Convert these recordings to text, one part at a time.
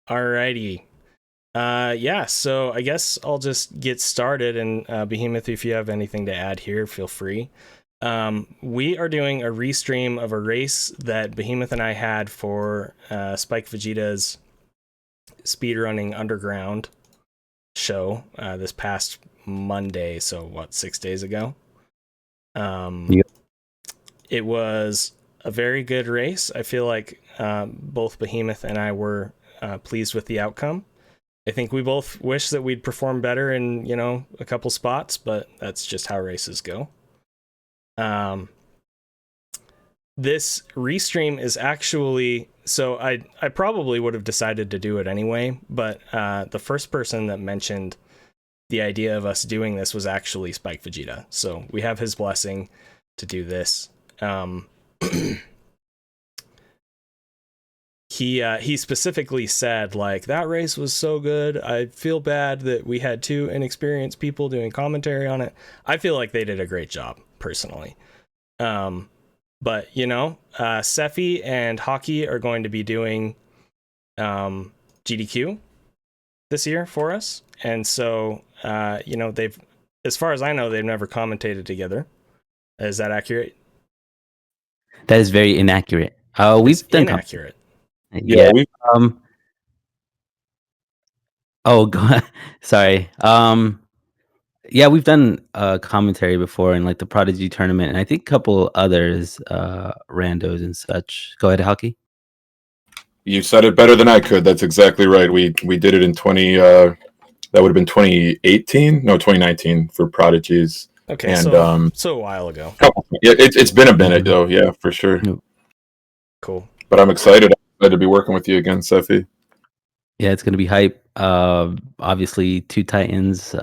Alrighty. Yeah, so I guess I'll just get started. And Behemoth, if you have anything to add here, feel free. We are doing a restream of a race that Behemoth and I had for SpikeVegeta's Speedrunning Underground show this past Monday. So, what, 6 days ago? Yep. It was a very good race. I feel like both Behemoth and I were pleased with the outcome. I think we both wish that we'd perform better in, a couple spots, but that's just how races go. This restream is actually, so I probably would have decided to do it anyway, but the first person that mentioned the idea of us doing this was actually Spike Vegeta. So we have his blessing to do this. He specifically said, like, that race was so good, I feel bad that we had two inexperienced people doing commentary on it. I feel like they did a great job, personally. But Sephy and Hockey are going to be doing GDQ this year for us, and so they've, as far as I know, they've never commentated together. Is that accurate? That is very inaccurate. It's We've done inaccurate. Yeah. Oh, sorry. Yeah, we've done commentary before in like the Prodigy tournament, and I think a couple others, randos and such. Go ahead, Hockey. You said it better than I could. That's exactly right. We did it in 20. That would have been 2018. No, 2019 for Prodigies. Okay, and so a while ago. Yeah, it's been a minute though. Yeah, for sure. Cool. But I'm excited. To be working with you again, Sephy. Yeah, it's gonna be hype. Obviously, two Titans.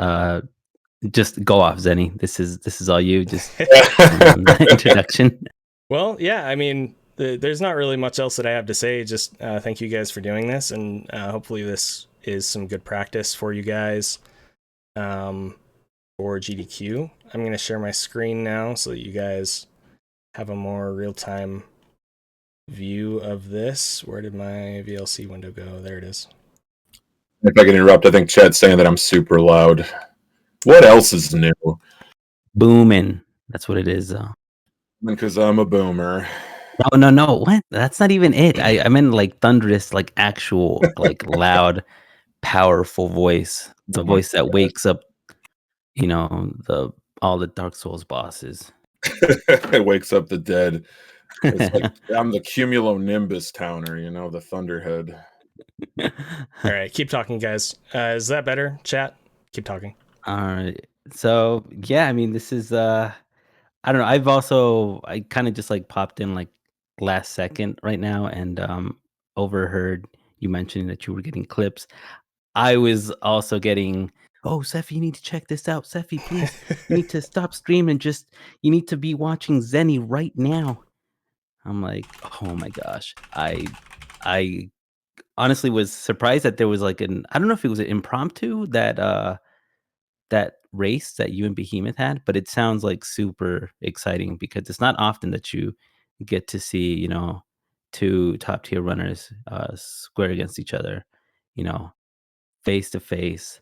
Just go off, Zeni. This is all you. Just introduction. Well, yeah. I mean, there's not really much else that I have to say. Just thank you guys for doing this, and hopefully this is some good practice for you guys. For GDQ, I'm going to share my screen now so that you guys have a more real-time view of this. Where did my VLC window go? There it is. If I can interrupt, I think Chad's saying that I'm super loud. What else is new? Booming. That's what it is. Because I'm a boomer. No. What? That's not even it. I meant like thunderous, like actual, like loud, powerful voice. The voice that wakes up, all the Dark Souls bosses. It wakes up the dead. It's like I'm the cumulonimbus towner, the thunderhead. All right, keep talking, guys. Is that better, chat? Keep talking. All right. So yeah, I mean, this is I don't know. I kind of just like popped in like last second right now, and overheard you mentioning that you were getting clips. I was also getting, oh, Sephy, you need to check this out. Sephy, please, you need to stop streaming. You need to be watching Zeni right now. I'm like, oh my gosh. I honestly was surprised that there was like I don't know if it was an impromptu that race that you and Behemoth had, but it sounds like super exciting because it's not often that you get to see, two top tier runners square against each other, face to face,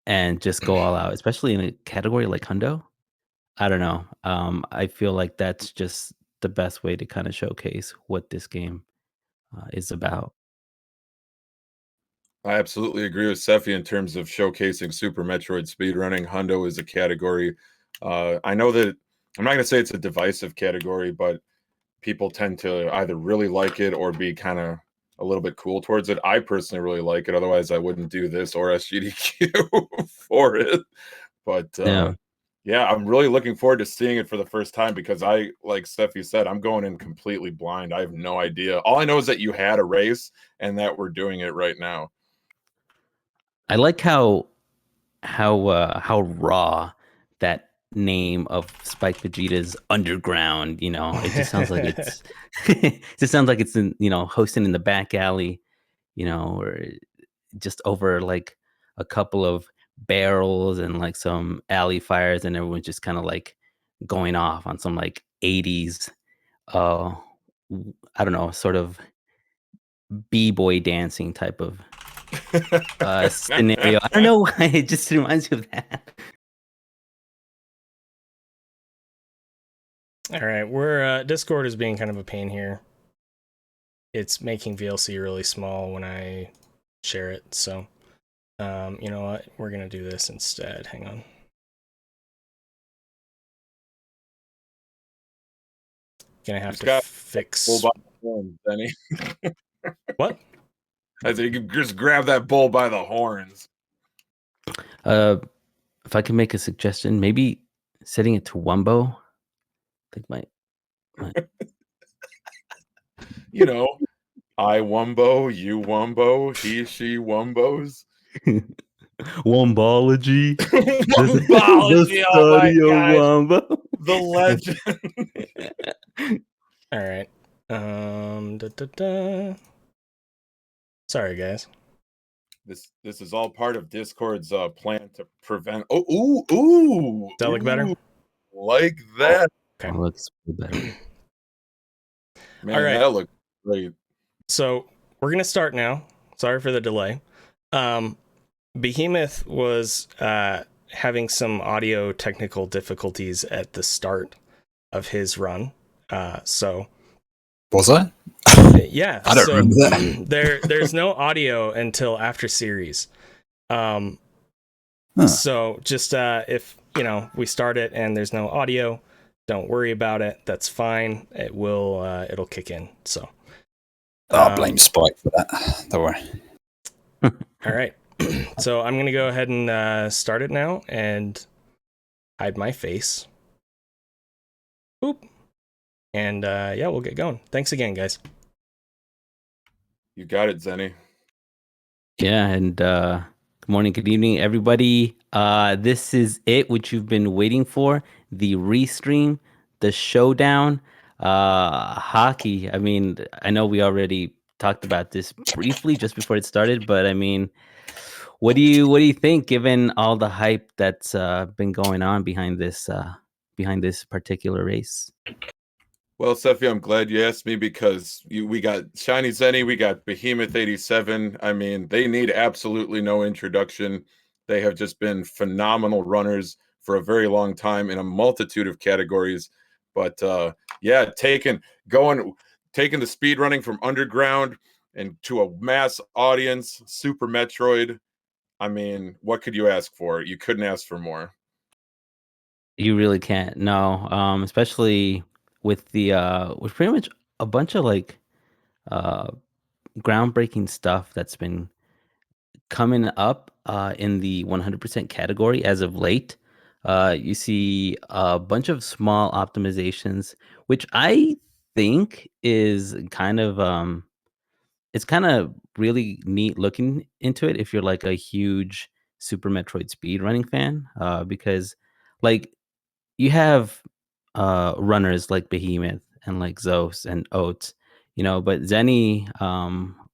and just go all out, especially in a category like Hundo. I don't know. I feel like that's just the best way to kind of showcase what this game is about. I absolutely agree with Sephy in terms of showcasing Super Metroid speedrunning. Hundo is a category. I know that I'm not going to say it's a divisive category, but people tend to either really like it or be kind of a little bit cool towards it. I personally really like it. Otherwise, I wouldn't do this or SGDQ for it. But yeah, I'm really looking forward to seeing it for the first time because like Sephy said, I'm going in completely blind. I have no idea. All I know is that you had a race and that we're doing it right now. I like how raw that name of SpikeVegeta's Underground, it just sounds like it's it just sounds like it's in, hosting in the back alley, or just over like a couple of barrels and like some alley fires, and everyone's just kind of like going off on some like 80s I don't know, sort of b-boy dancing type of scenario. I don't know why it just reminds me of that. All right, we're Discord is being kind of a pain here. It's making VLC really small when I share it, so you know what? We're gonna do this instead. Hang on. Gonna have to fix. Bull by the horns, Zeni. What? I said you can just grab that bull by the horns. If I can make a suggestion, maybe setting it to Wumbo. I think might. You know, I Wumbo, you Wumbo, he, she Wumbos. Wombology. Wombology, oh my God. Wumbo. The legend. All right. Sorry, guys. This is all part of Discord's plan to prevent. Ooh. Does that look better? Like that. Okay. Oh, looks better. Man, all right. That looks great. So we're gonna start now. Sorry for the delay. Behemoth was having some audio technical difficulties at the start of his run. So was I? Yeah, I don't remember that. there's no audio until after series. So just if we start it and there's no audio, don't worry about it. That's fine. It will it'll kick in. So I'll blame Spike for that. Don't worry. All right. So I'm gonna go ahead and start it now and hide my face. Boop. And yeah, we'll get going. Thanks again, guys. You got it, Zeni. Yeah, and good morning, good evening, everybody. This is it, which you've been waiting for, the restream, the showdown, hockey. I mean, I know we already talked about this briefly just before it started, but I mean, what do you think, given all the hype that's been going on behind this particular race? Well, Sephy, I'm glad you asked me because we got Shiny Zeni, we got Behemoth 87. I mean, they need absolutely no introduction. They have just been phenomenal runners for a very long time in a multitude of categories. But yeah, taking the speedrunning from underground and to a mass audience, Super Metroid. I mean, what could you ask for? You couldn't ask for more. You really can't. No, especially with the with pretty much a bunch of like groundbreaking stuff that's been coming up in the 100% category as of late. You see a bunch of small optimizations, which I think is kind of it's kind of really neat looking into it if you're like a huge Super Metroid speedrunning fan, because like you have runners like Behemoth and like Zos and Oats, but Zeni,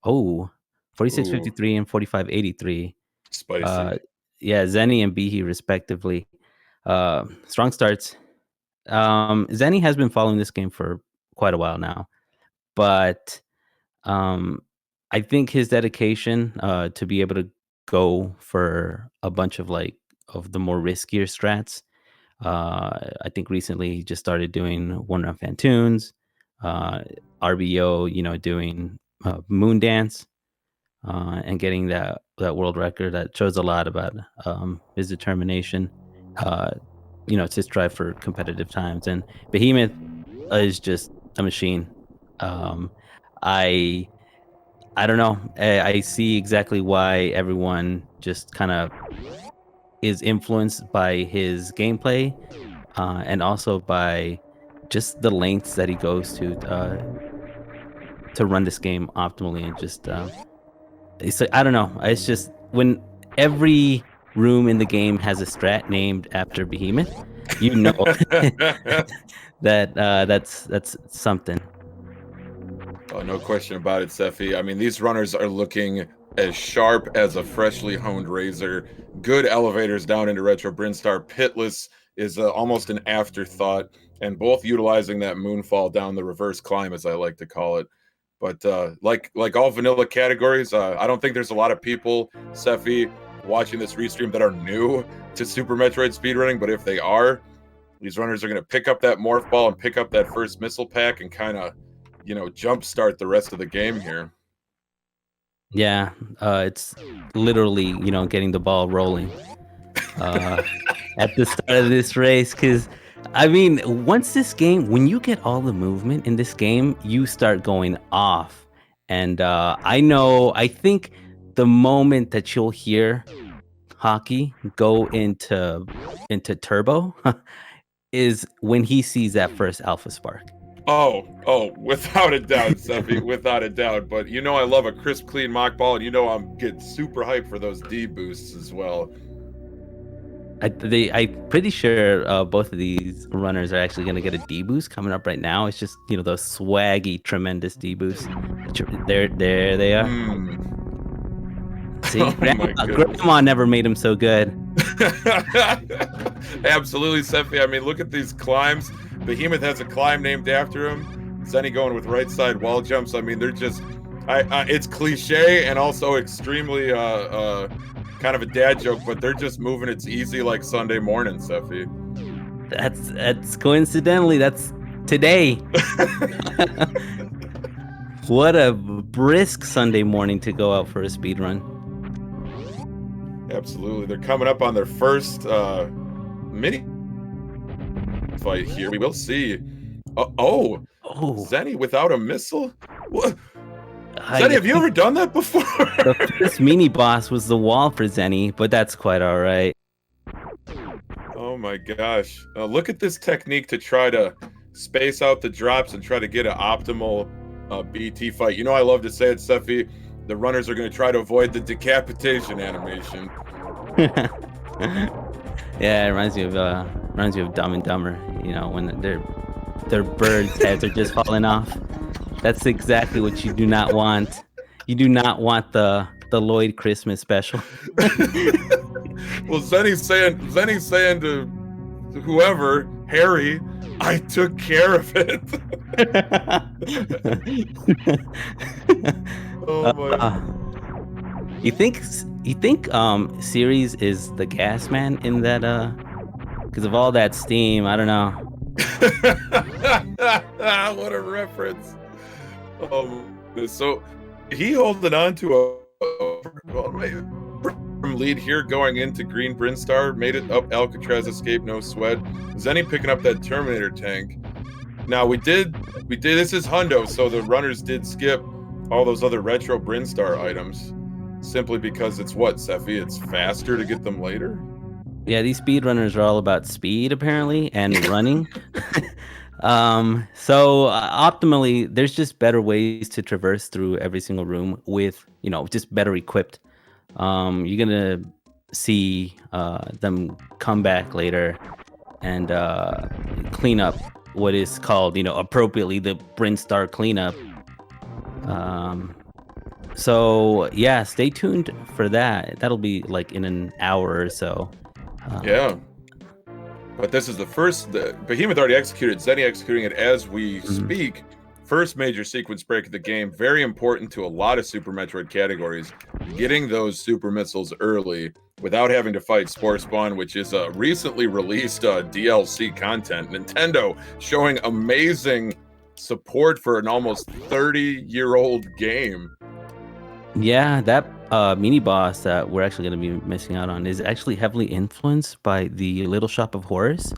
4653 and 4583. Spicy. Yeah, Zeni and Behe respectively. Strong starts. Zeni has been following this game for quite a while now, but I think his dedication to be able to go for a bunch of the more riskier strats. I think recently he just started doing one round Fantoons, RBO, doing Moon Dance, and getting that world record. That shows a lot about his determination, to strive for competitive times. And Behemoth is just a machine. I don't know. I see exactly why everyone just kind of is influenced by his gameplay, and also by just the lengths that he goes to run this game optimally. And just it's like, I don't know. It's just when every room in the game has a strat named after Behemoth, that that's something. Oh, no question about it, Sephy. I mean, these runners are looking as sharp as a freshly honed razor. Good elevators down into Retro Brinstar. Pitless is almost an afterthought, and both utilizing that moonfall down the reverse climb, as I like to call it. But like all vanilla categories, I don't think there's a lot of people, Sephy, watching this restream that are new to Super Metroid speedrunning. But if they are, these runners are going to pick up that morph ball and pick up that first missile pack and kind of, jumpstart the rest of the game here. Yeah, it's literally, getting the ball rolling at the start of this race. Because, I mean, once this game, when you get all the movement in this game, you start going off. And I think the moment that you'll hear Hockey go into turbo is when he sees that first alpha spark. Oh, without a doubt, Sephy, without a doubt. But I love a crisp, clean mock ball, and I'm getting super hyped for those D boosts as well. I'm pretty sure both of these runners are actually going to get a D boost coming up right now. It's just those swaggy, tremendous D boosts. There they are. See, Grandma never made him so good. Absolutely, Sephy. I mean, look at these climbs. Behemoth has a climb named after him. Zeni going with right side wall jumps. I mean, they're just, it's cliche and also extremely kind of a dad joke, but they're just moving. It's easy like Sunday morning, Sephy. That's coincidentally, that's today. What a brisk Sunday morning to go out for a speed run. Absolutely. They're coming up on their first mini fight here. We will see. Zeni without a missile? What? Zeni, have you ever done that before? The first mini boss was the wall for Zeni, but that's quite all right. Oh my gosh. Look at this technique to try to space out the drops and try to get an optimal BT fight. I love to say it, Sephy. The runners are going to try to avoid the decapitation animation. Yeah, it reminds me of Dumb and Dumber. When their birds' heads are just falling off. That's exactly what you do not want. You do not want the Lloyd Christmas special. Well, Zeni's saying to whoever, Harry, I took care of it. Oh my. You think Ceres is the gas man in that because of all that steam? I don't know. What a reference. So he holding on to from lead here going into Green Brinstar, made it up Alcatraz escape, no sweat. Zeni picking up that Terminator tank. Now we did this is Hundo, so the runners did skip all those other retro Brinstar items simply because it's what, Sephy? It's faster to get them later? Yeah, these speedrunners are all about speed apparently and running. So optimally, there's just better ways to traverse through every single room with, just better equipped. You're gonna see them come back later and clean up what is called, appropriately the Brinstar cleanup. So yeah, stay tuned for that. That'll be like in an hour or so. Yeah. But this is the first. Behemoth already executed. Zeni executing it as we speak. First major sequence break of the game. Very important to a lot of Super Metroid categories. Getting those super missiles early without having to fight Spore Spawn, which is a recently released DLC content. Nintendo showing amazing support for an almost 30-year-old game. Yeah, that mini boss that we're actually going to be missing out on is actually heavily influenced by the Little Shop of Horrors.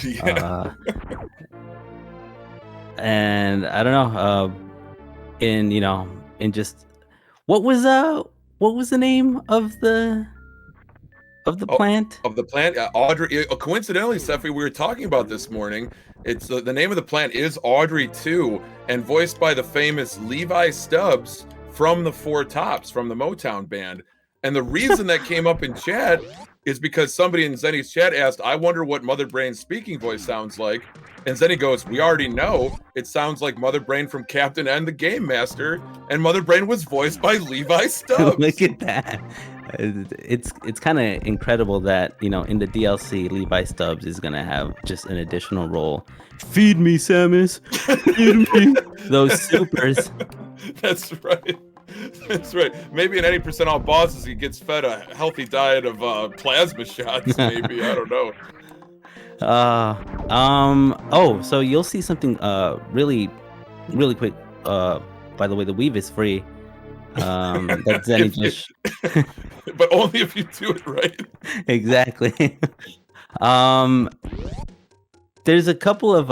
Yeah. And I don't know, in just what was the name of the plant? Of the plant, Audrey. Coincidentally, Sephy, we were talking about this morning. It's the name of the plant is Audrey 2, and voiced by the famous Levi Stubbs from the Four Tops, from the Motown band. And the reason that came up in chat is because somebody in Zeni's chat asked, I wonder what Mother Brain's speaking voice sounds like. And Zeni goes, we already know. It sounds like Mother Brain from Captain N, the Game Master. And Mother Brain was voiced by Levi Stubbs. Look at that. It's kind of incredible that, in the DLC, Levi Stubbs is going to have just an additional role. Feed me, Samus. Feed me. Those supers. That's right. That's right. Maybe in 80% all bosses, he gets fed a healthy diet of plasma shots. Maybe, I don't know. Oh, so you'll see something really quick. By the way, the weave is free. That Zeni just but only if you do it right. exactly. There's a couple of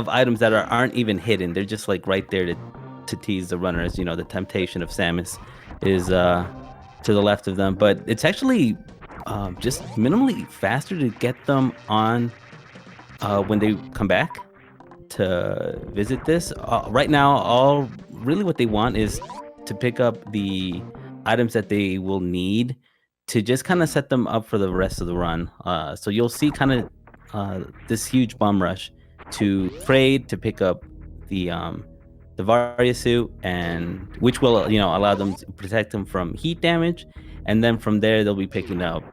items that aren't even hidden. They're just like right there to tease the runners. You know, the temptation of Samus is to the left of them, but it's actually just minimally faster to get them on when they come back to visit this. Right now, all really what they want is to pick up the items that they will need to just kind of set them up for the rest of the run. So you'll see kind of this huge bum rush to Craid to pick up the Varia suit, and which will allow them to protect them from heat damage, and then from there they'll be picking up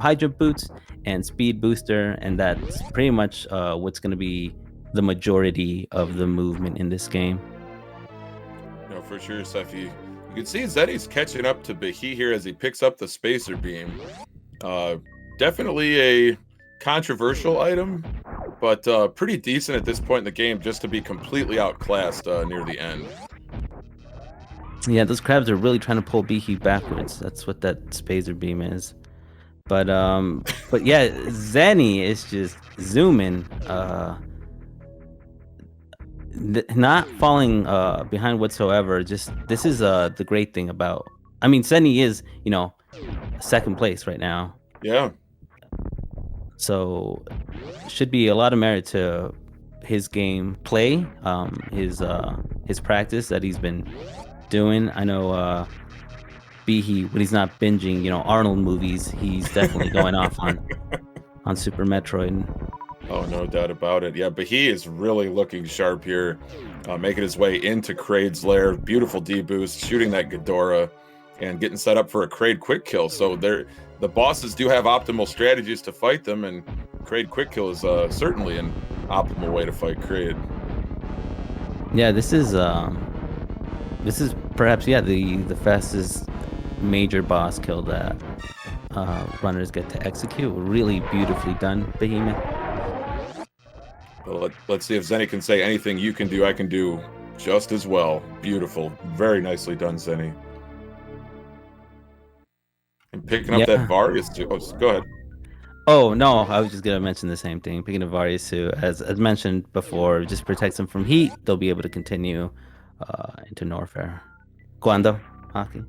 high jump boots and speed booster, and that's pretty much what's going to be the majority of the movement in this game. No, for sure, Sephy. You can see Zeni's catching up to Behe here as he picks up the spacer beam. Definitely a controversial item, but pretty decent at this point in the game just to be completely outclassed near the end. Yeah, those crabs are really trying to pull Behe backwards. That's what that spacer beam is. But yeah, Zeni is just zooming, not falling behind whatsoever. Just this is the great thing about. I mean, Zeni is second place right now. Yeah. So should be a lot of merit to his game play, his practice that he's been doing. I know Behe, when he's not binging, Arnold movies, he's definitely going off on Super Metroid. Oh, no doubt about it. Yeah, Behe is really looking sharp here, making his way into Craid's lair. Beautiful D boost, shooting that Ghidorah, and getting set up for a Craid quick kill. So the bosses do have optimal strategies to fight them, and Craid quick kill is certainly an optimal way to fight Craid. Yeah, this is perhaps the fastest major boss kill that runners get to execute. Really beautifully done, Behemoth. Well, let's see if Zeni can say anything you can do, I can do just as well. Beautiful. Very nicely done, Zeni. And picking up that Varia suit. Oh, go ahead. Oh, no, I was just going to mention the same thing. Picking up Varia suit, as mentioned before, just protects them from heat. They'll be able to continue into Norfair. Cuando? Hockey.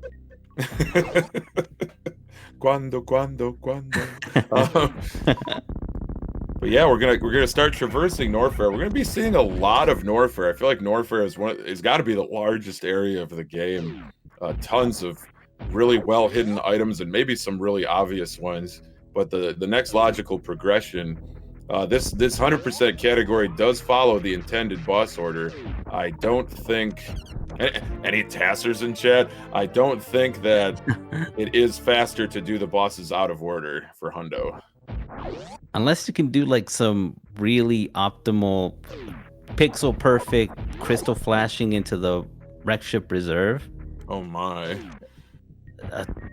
Cuando. But yeah, we're gonna start traversing Norfair. We're gonna be seeing a lot of Norfair. I feel like Norfair is got to be the largest area of the game. Tons of really well hidden items and maybe some really obvious ones. But the next logical progression, this 100% category does follow the intended boss order. I don't think any tassers in chat. I don't think that it is faster to do the bosses out of order for Hundo. Unless you can do like some really optimal, pixel perfect crystal flashing into the wreck ship reserve. Oh my!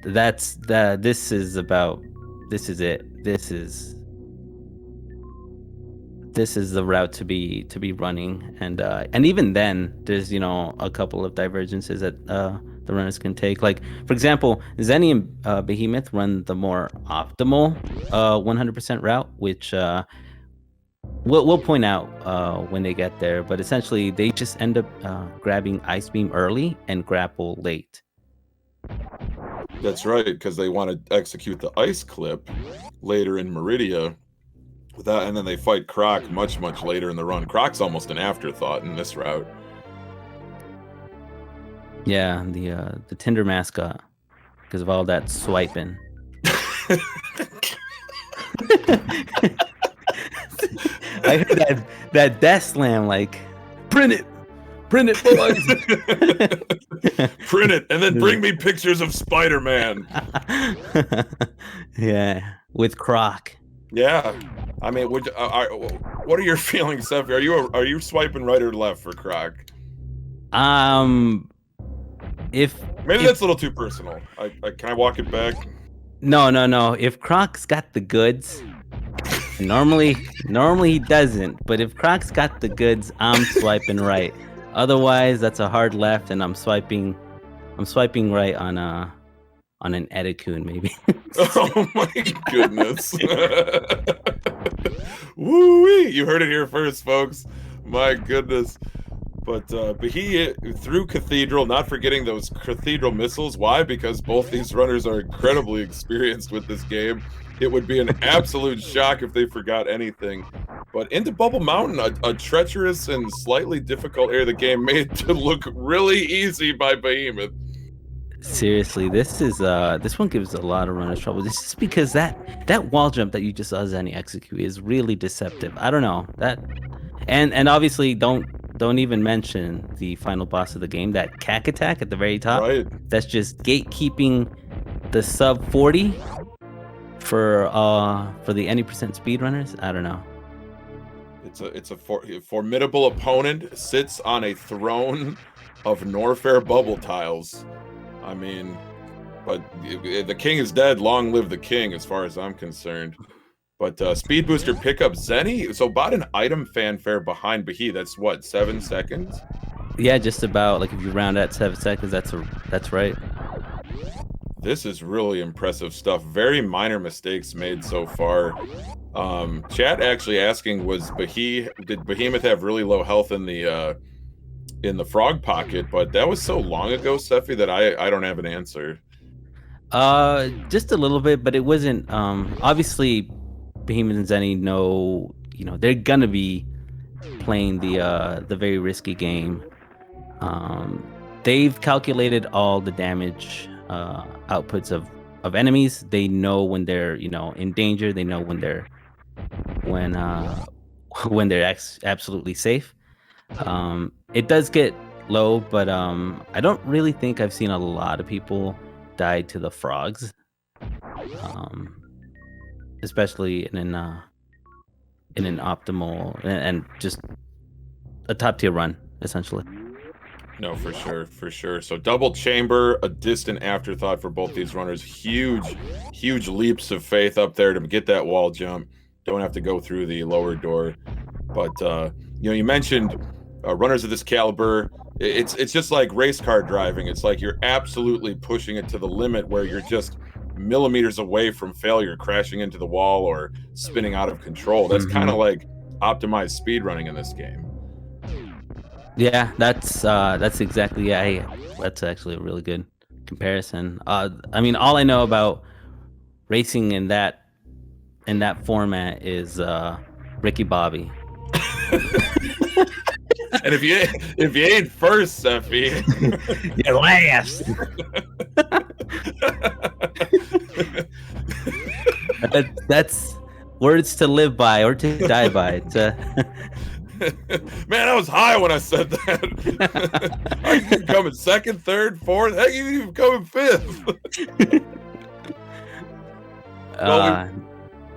This is it. This is the route to be running, and even then, there's a couple of divergences that the runners can take. Like, for example, Zeni and Behemoth run the more optimal 100% route, which we'll point out when they get there. But essentially, they just end up grabbing Ice Beam early and grapple late. That's right, because they want to execute the ice clip later in Maridia. And then they fight Croc much later in the run. Croc's almost an afterthought in this route. Yeah, the Tinder mascot, because of all that swiping. I heard that death slam, like, print it, boys. Print it, and then bring me pictures of Spider-Man. Yeah, with Croc. Yeah, I mean, what are your feelings, Sephy? Are you swiping right or left for Croc? If Maybe that's a little too personal. Can I walk it back? no. If Croc's got the goods, normally he doesn't. But if Croc's got the goods, I'm swiping right. Otherwise, that's a hard left, and I'm swiping right on an Edikun maybe. Oh my goodness. Woo-wee! You heard it here first, folks. My goodness. But he threw Cathedral, not forgetting those Cathedral missiles. Why? Because both these runners are incredibly experienced with this game. It would be an absolute shock if they forgot anything. But into Bubble Mountain, a treacherous and slightly difficult area of the game made to look really easy by Behemoth. Seriously, this one gives a lot of runners trouble. This is because that wall jump that you just saw Zeni execute is really deceptive. I don't know that, and obviously don't even mention the final boss of the game, that cack attack at the very top. Right. That's just gatekeeping the sub 40 for the any percent speedrunners. I don't know. It's a formidable opponent, sits on a throne of Norfair bubble tiles. I mean, but the king is dead. Long live the king, as far as I'm concerned. But Speed Booster pickup Zeni. So about an item fanfare behind Behe. That's what, 7 seconds? Yeah, just about. Like if you round at 7 seconds, that's right. This is really impressive stuff. Very minor mistakes made so far. Chat actually asking, did Behemoth have really low health in the frog pocket? But that was so long ago, Sephy, that I don't have an answer. Just a little bit, but it wasn't. Obviously, Behemoth and Zeni know, they're gonna be playing the very risky game. They've calculated all the damage outputs of enemies. They know when they're in danger. They know when they're absolutely safe. It does get low, but I don't really think I've seen a lot of people die to the frogs, especially in an optimal and just a top tier run, essentially. No, for sure. So double chamber, a distant afterthought for both these runners. Huge leaps of faith up there to get that wall jump. Don't have to go through the lower door. But you mentioned runners of this caliber. It's just like race car driving. It's like you're absolutely pushing it to the limit where you're just millimeters away from failure, crashing into the wall or spinning out of control. That's kind of like optimized speedrunning in this game. Yeah, that's exactly that's actually a really good comparison. I mean, all I know about racing in that format is Ricky Bobby. And if you ain't first, Sephy, you're last. That's words to live by or to die by. Man, I was high when I said that. Are you coming second, third, fourth? Heck, you even coming fifth. Well,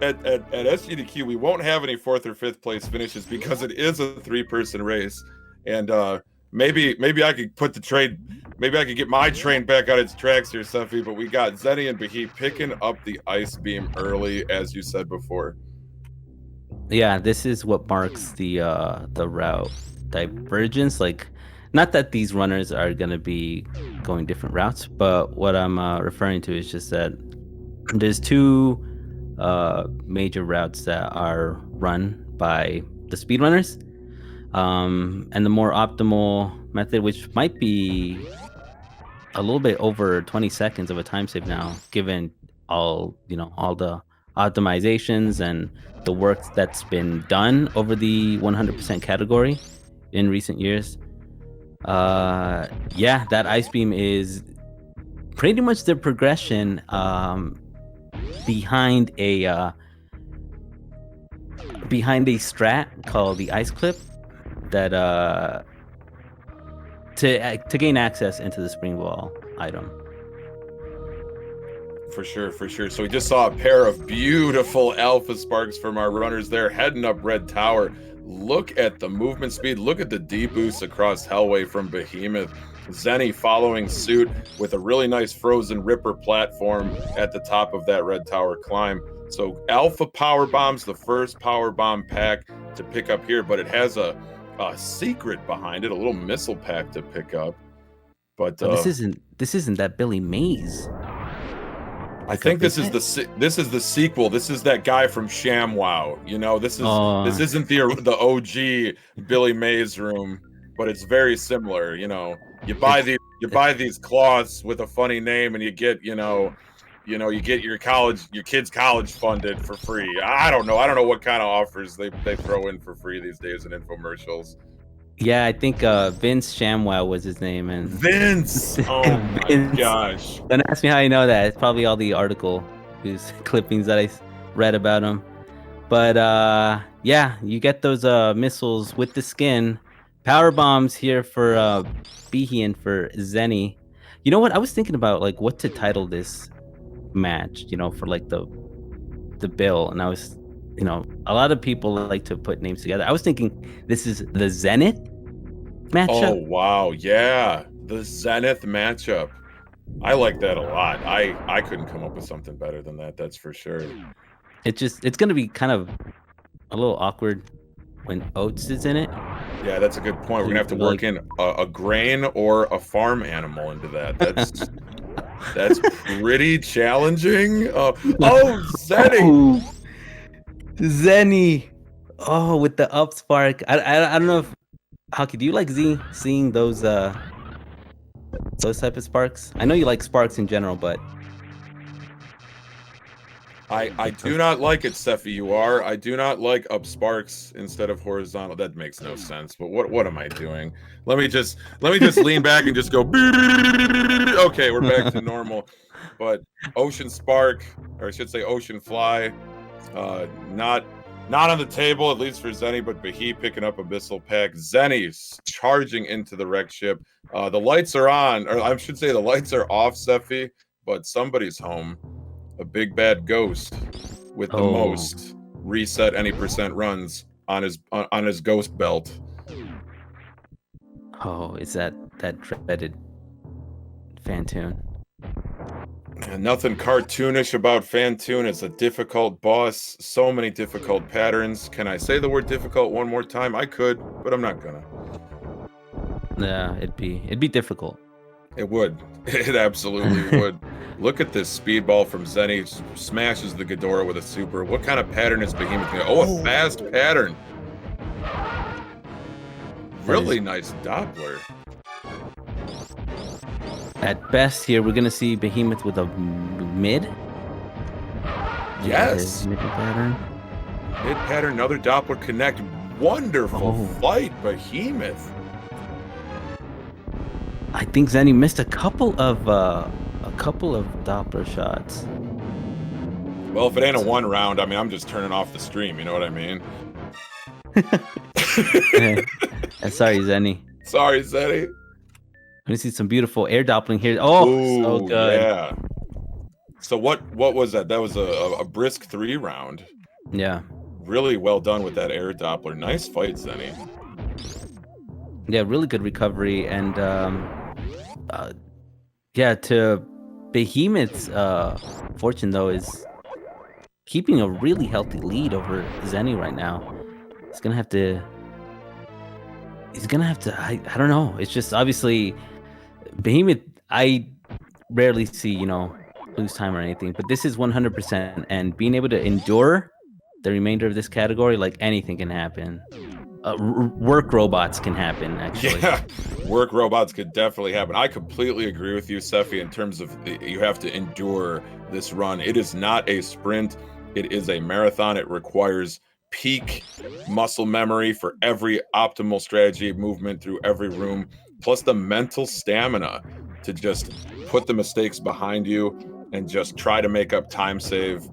at SGDQ, we won't have any 4th or 5th place finishes because it is a 3-person race. And maybe I could put the train, maybe I could get my train back on its tracks here, Sephy. But we got Zeni and Behe picking up the ice beam early, as you said before. Yeah, this is what marks the route divergence. Like, not that these runners are gonna be going different routes, but what I'm referring to is just that there's 2 major routes that are run by the speedrunners, and the more optimal method, which might be a little bit over 20 seconds of a time save now, given all the optimizations and the work that's been done over the 100% category in recent years. Yeah, that ice beam is pretty much the progression behind a strat called the ice clip that to gain access into the spring ball item. For sure, for sure. So we just saw a pair of beautiful alpha sparks from our runners there heading up Red Tower. Look at the movement speed. Look at the deboost across Hellway from Behemoth. Zeni following suit with a really nice frozen ripper platform at the top of that Red Tower climb. So alpha power bombs, the first power bomb pack to pick up here, but it has a secret behind it, a little missile pack to pick up. But this isn't that Billy Mays. I think this is the sequel. This is that guy from ShamWow. You know, this isn't the OG Billy Mays room, but it's very similar. You know, you buy these cloths with a funny name, and you get you get your kid's college funded for free. I don't know what kind of offers they throw in for free these days in infomercials. Yeah, I think Vince ShamWow was his name, and Vince. Oh my gosh! Don't ask me how you know that. It's probably all the article, these clippings that I read about him. But yeah, you get those missiles with the skin, power bombs here for Behe and for Zeni. You know what? I was thinking about like what to title this match. You know, for like the bill, and I was. You know, a lot of people like to put names together. I was thinking this is the Zenith matchup. Oh wow, yeah, the Zenith matchup. I like that a lot. I couldn't come up with something better than that. That's for sure. It's gonna be kind of a little awkward when Oats is in it. Yeah, that's a good point. We're gonna have to work in a grain or a farm animal into that. That's pretty challenging. Oh, Zeni. Zeni, with the up spark. I don't know if Hockey. Do you like seeing those type of sparks? I know you like sparks in general, but I do not like it, Sephy. I do not like up sparks instead of horizontal. That makes no sense. But what am I doing? Let me just lean back and just go. Okay, we're back to normal. But Ocean Spark, or I should say Ocean Fly. Not on the table, at least for Zeni, but Behe picking up a missile pack. Zeni's charging into the wreck ship. The lights are on, or I should say the lights are off, Sephy, but somebody's home. A big bad ghost with the most reset any percent runs on his ghost belt. Oh, is that dreaded Fantoon? And nothing cartoonish about Fantoon. It's a difficult boss. So many difficult patterns. Can I say the word difficult one more time? I could, but I'm not gonna. Yeah, it'd be difficult. It would. It absolutely would. Look at this speedball from Zeni. Smashes the Ghidorah with a super. What kind of pattern is Behemoth going to... Oh, a fast pattern. Really nice Doppler. At best here, we're going to see Behemoth with a mid. Yes. Mid pattern. Mid pattern, another Doppler connect. Wonderful fight, Behemoth. I think Zeni missed a couple of Doppler shots. Well, if it ain't a one round, I mean, I'm just turning off the stream. You know what I mean? Sorry, Zeni. Sorry, Zeni. We see some beautiful air Doppling here. Oh, so good. Yeah. So what was that? That was a brisk 3 round. Yeah. Really well done with that air Doppler. Nice fight, Zeni. Yeah, really good recovery, and to Behemoth's fortune though is keeping a really healthy lead over Zeni right now. He's gonna have to. I don't know. It's just obviously Behemoth. I rarely see lose time or anything, but this is 100%, and being able to endure the remainder of this category, like anything can happen. Work robots can happen, actually. Yeah, work robots could definitely happen. I completely agree with you, Sephy, in terms of you have to endure this run. It is not a sprint. It is a marathon. It requires peak muscle memory for every optimal strategy of movement through every room, plus the mental stamina to just put the mistakes behind you and just try to make up time save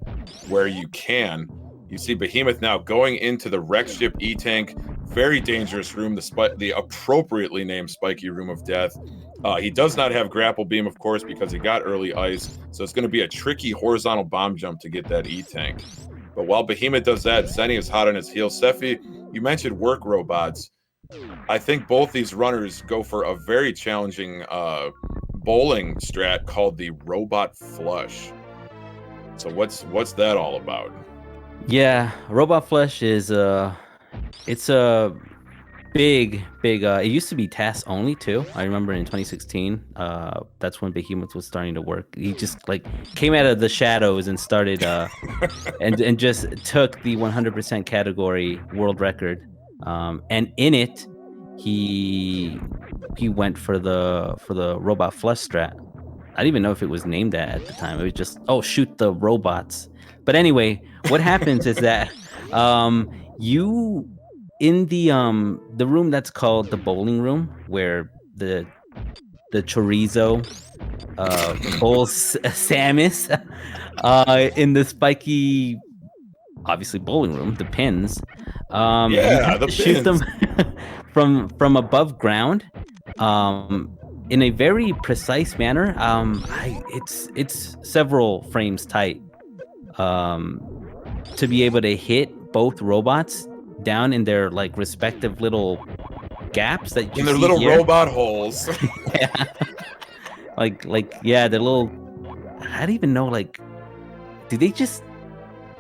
where you can. You see Behemoth now going into the wreck ship E-tank, Very dangerous room, the appropriately named Spiky Room of Death. He does not have grapple beam, of course, because he got early ice, so it's going to be a tricky horizontal bomb jump to get that E-tank. But while Behemoth does that, Zeni is hot on his heels. Sephy, you mentioned work robots. I think both these runners go for a very challenging bowling strat called the robot flush. So what's that all about? Yeah, robot flush is it's a big it used to be task only too. I remember in 2016 that's when Behemoth was starting to work. He just like came out of the shadows and started and just took the 100% category world record, and in it he went for the robot flush strat. I didn't even know if it was named that at the time. It was just, oh, shoot the robots. But anyway, what happens is that you in the room that's called the bowling room, where the chorizo bowls Samus in the spiky, obviously bowling room, the pins. You have to shoot them from above ground. In a very precise manner. It's several frames tight to be able to hit both robots down in their like respective little gaps that you in their see little here. robot holes. Yeah. like yeah, the little. I don't even know. Like, do they just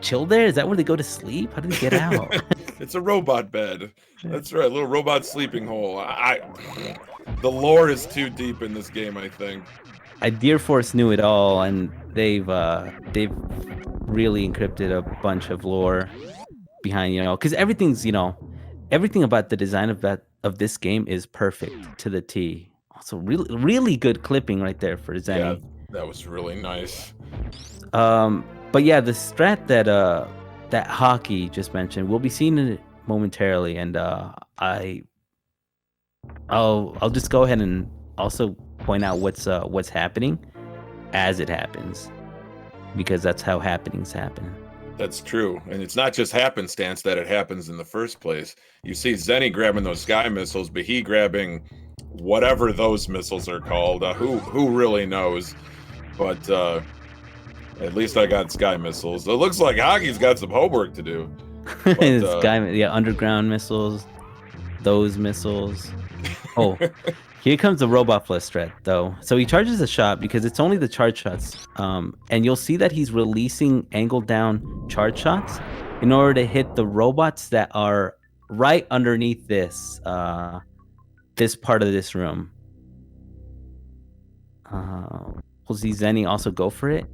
chill there? Is that where they go to sleep? How do they get out? It's a robot bed. That's right, a little robot sleeping hole. The lore is too deep in this game, I think. Deer Force knew it all, and they've really encrypted a bunch of lore behind, because everything's, everything about the design of this game is perfect to the T. Also, really good clipping right there for Zeni. Yeah, that was really nice. But yeah, the strat that Hockey just mentioned, we'll be seeing it momentarily, and I'll just go ahead and also point out what's happening as it happens, because that's how happenings happen. That's true, and it's not just happenstance that it happens in the first place. You see Zeni grabbing those sky missiles, but he grabbing whatever those missiles are called. Who really knows? But at least I got sky missiles. It looks like Hockey's got some homework to do. But, underground missiles, those missiles. Oh, here comes the robot flush strat, though. So he charges a shot because it's only the charge shots. And you'll see that he's releasing angled down charge shots in order to hit the robots that are right underneath this this part of this room. We'll see Zeni also go for it.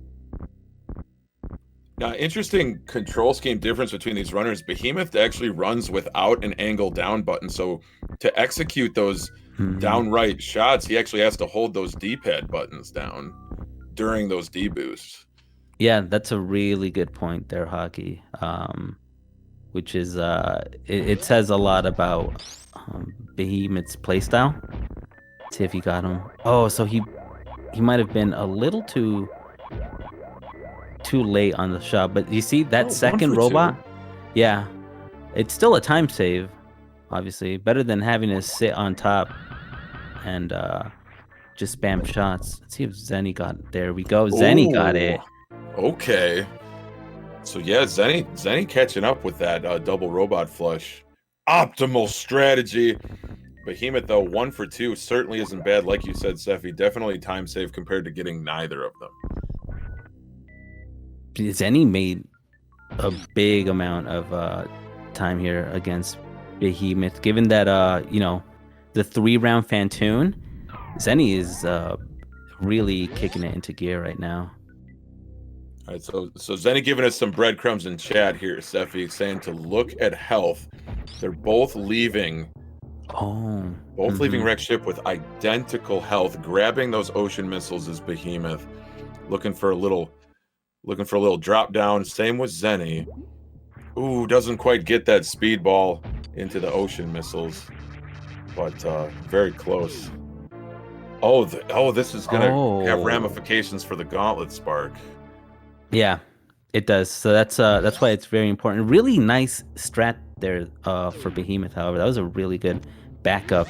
Interesting control scheme difference between these runners. Behemoth actually runs without an angle down button, so to execute those downright shots, he actually has to hold those D-pad buttons down during those D-boosts. Yeah, that's a really good point there, Hockey. Which is it says a lot about Behemoth's playstyle. Let's see if he got him. Oh, so he might have been a little too late on the shot, but you see that second robot? Yeah, it's still a time save, obviously. Better than having to sit on top and just spam shots. Let's see if Zeni got. There we go. Zeni got it. Okay. So yeah, Zeni catching up with that double robot flush. Optimal strategy. Behemoth, though, 1 for 2 certainly isn't bad. Like you said, Sephy, definitely time save compared to getting neither of them. Zeni made a big amount of time here against Behemoth, given that the 3-round Fantoon. Zeni is really kicking it into gear right now. All right, so Zeni giving us some breadcrumbs in chat here. Sephy saying to look at health. They're both leaving. Leaving wreck ship with identical health. Grabbing those ocean missiles is Behemoth. Looking for a little drop down. Same with Zeni. Ooh, doesn't quite get that speedball into the ocean missiles, but very close. This is gonna have ramifications for the gauntlet spark. Yeah, it does. So that's why it's very important. Really nice strat there for Behemoth. However, that was a really good backup,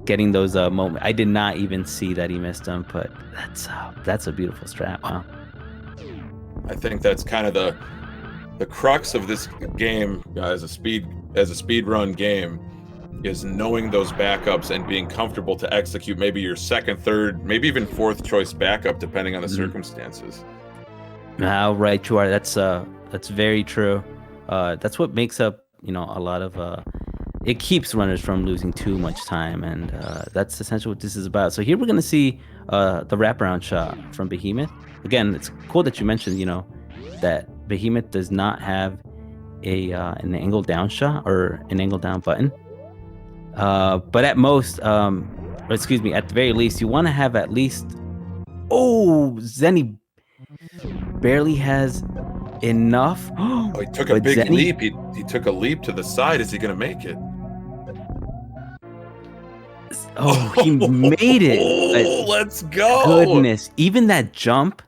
getting those moments. I did not even see that he missed them, but that's a beautiful strat. Wow. I think that's kind of the crux of this game as a speed run game, is knowing those backups and being comfortable to execute maybe your second, third, maybe even fourth choice backup depending on the circumstances. How right you are. That's very true. That's what makes up, a lot of it keeps runners from losing too much time, and that's essentially what this is about. So here we're gonna see the wraparound shot from Behemoth. Again, it's cool that you mentioned, that Behemoth does not have an angle down shot or an angle down button. But at most, or excuse me, at the very least, you want to have at least. Oh, Zeni barely has enough. Oh, he took a big leap. He took a leap to the side. Is he going to make it? Oh, he made it. Oh, let's go. Goodness. Even that jump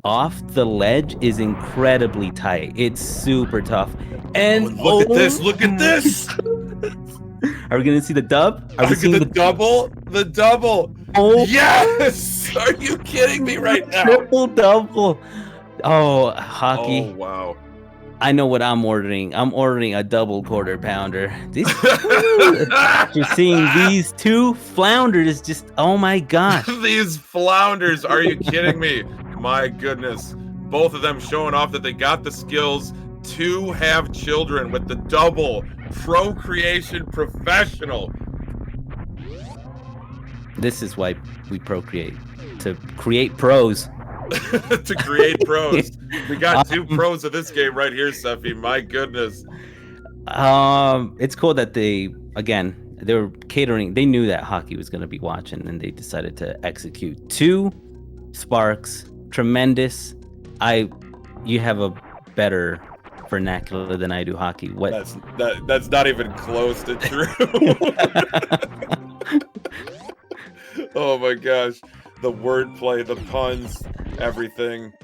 off the ledge is incredibly tight. It's super tough. And look at this. Look at this. Are we going to see the dub? Are we seeing the double? The double. Oh, yes. Are you kidding me right now? Triple double. Oh, Hockey. Oh, wow. I know what I'm ordering. I'm ordering a double quarter pounder. After seeing these two flounders, just, oh my gosh. These flounders, are you kidding me? My goodness. Both of them showing off that they got the skills to have children with the double procreation professional. This is why we procreate, to create pros. To create pros. We got two pros of this game right here, Sephy. My goodness. It's cool that they were catering. They knew that Hockey was going to be watching, and they decided to execute two sparks. Tremendous. You have a better vernacular than I do, Hockey. What? That's not even close to true. Oh my gosh. The wordplay, the puns, everything.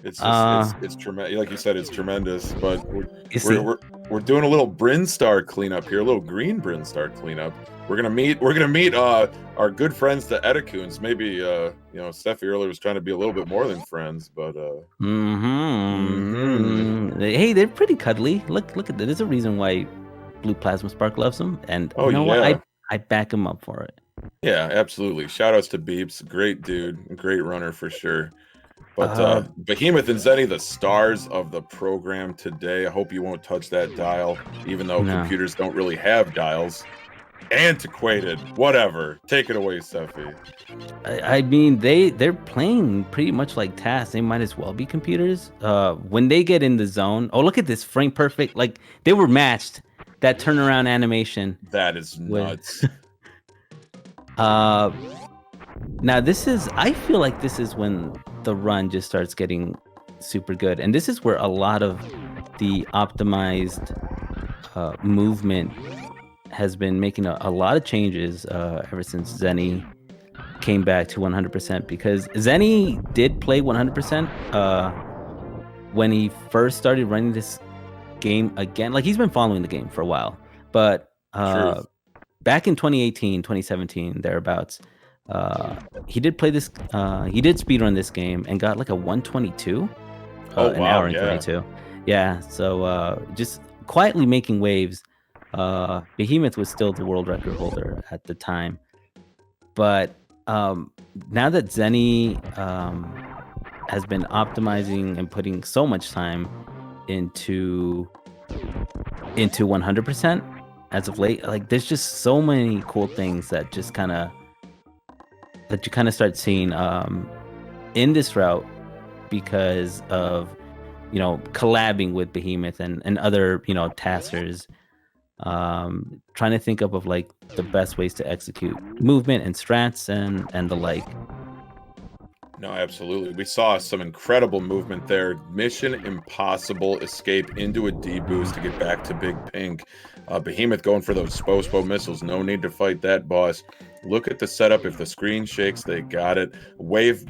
It's just it's tremendous. Like you said, it's tremendous. But we're doing a little Brinstar cleanup here, a little green Brinstar cleanup. We're gonna meet our good friends, the Eticoons. Maybe Sephy earlier was trying to be a little bit more than friends, but Hey, they're pretty cuddly. Look at that. There's a reason why Blue Plasma Spark loves them, and what? I back him up for it. Yeah, absolutely. Shout outs to Beeps. Great dude. Great runner for sure. But Behemoth and Zeni, the stars of the program today. I hope you won't touch that dial, even though computers don't really have dials. Antiquated. Whatever. Take it away, Sephy. I mean, they're playing pretty much like tasks. They might as well be computers. When they get in the zone. Oh, look at this frame perfect. Like, they were matched. That turnaround animation. That is nuts. Now I feel like this is when the run just starts getting super good, and this is where a lot of the optimized movement has been making a lot of changes ever since Zeni came back to 100%, because Zeni did play 100% when he first started running this game again. Like, he's been following the game for a while, but back in 2018, 2017, thereabouts, he did play this. He did speedrun this game and got like a 122. An hour and 22. Yeah. So just quietly making waves. Behemoth was still the world record holder at the time, but now that Zeni has been optimizing and putting so much time into 100%. As of late, like, there's just so many cool things that just you kind of start seeing in this route, because of collabing with Behemoth and other taskers, trying to think of like the best ways to execute movement and strats and the like. No, absolutely. We saw some incredible movement there. Mission Impossible escape into a D boost to get back to Big Pink. Behemoth going for those Spo missiles. No need to fight that, boss. Look at the setup. If the screen shakes, they got it. Wave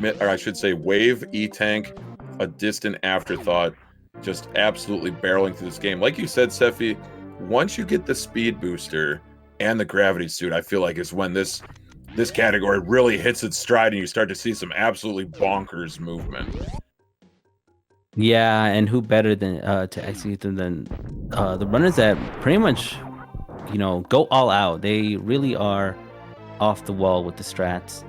E-Tank, a distant afterthought. Just absolutely barreling through this game. Like you said, Sephy, once you get the speed booster and the gravity suit, I feel like is when this category really hits its stride and you start to see some absolutely bonkers movement. Yeah, and who better than to execute them than the runners that pretty much, go all out. They really are off the wall with the strats.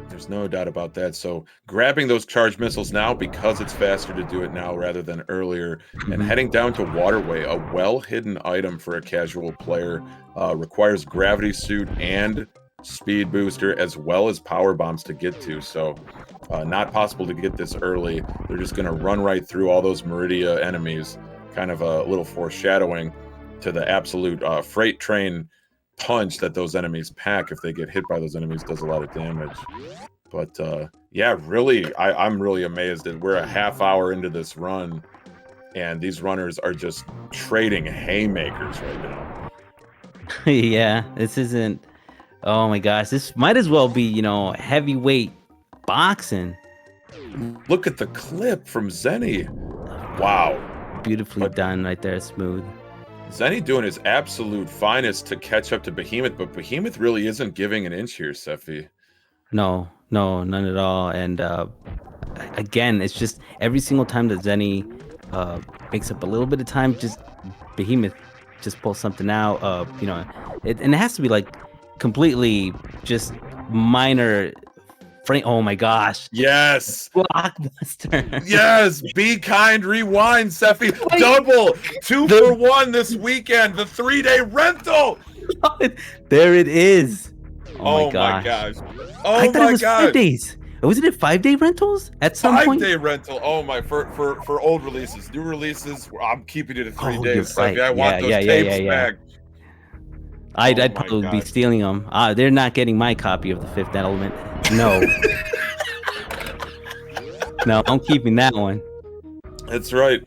There's no doubt about that. So grabbing those charged missiles now, because it's faster to do it now rather than earlier, and heading down to Waterway, a well-hidden item for a casual player, requires gravity suit and speed booster as well as power bombs to get to. So not possible to get this early. They're just going to run right through all those Maridia enemies, kind of a little foreshadowing to the absolute freight train punch that those enemies pack. If they get hit by those enemies, does a lot of damage. But yeah, really, I'm really amazed that we're a half hour into this run and these runners are just trading haymakers right now. Yeah, this isn't, oh my gosh, this might as well be, heavyweight boxing. Look at the clip from Zeni. Wow. Beautifully done right there, smooth. Zeni doing his absolute finest to catch up to Behemoth, but Behemoth really isn't giving an inch here, Sephy. No, none at all. And again, it's just every single time that Zeni makes up a little bit of time, just Behemoth just pulls something out. And it has to be like completely just minor. Oh my gosh! Yes, blockbuster. Yes, be kind. Rewind, Sephy. Double 2 for 1 this weekend. The 3-day rental. There it is. Oh my gosh! Oh I thought my it was gosh! 5 days. Wasn't it 5-day rentals at some point? 5-day rental. Oh my! For old releases, new releases, I'm keeping it at 3 days. Right. Sephy. I want those tapes back. I'd probably be stealing them. They're not getting my copy of The Fifth Element. No. No, I'm keeping that one. That's right.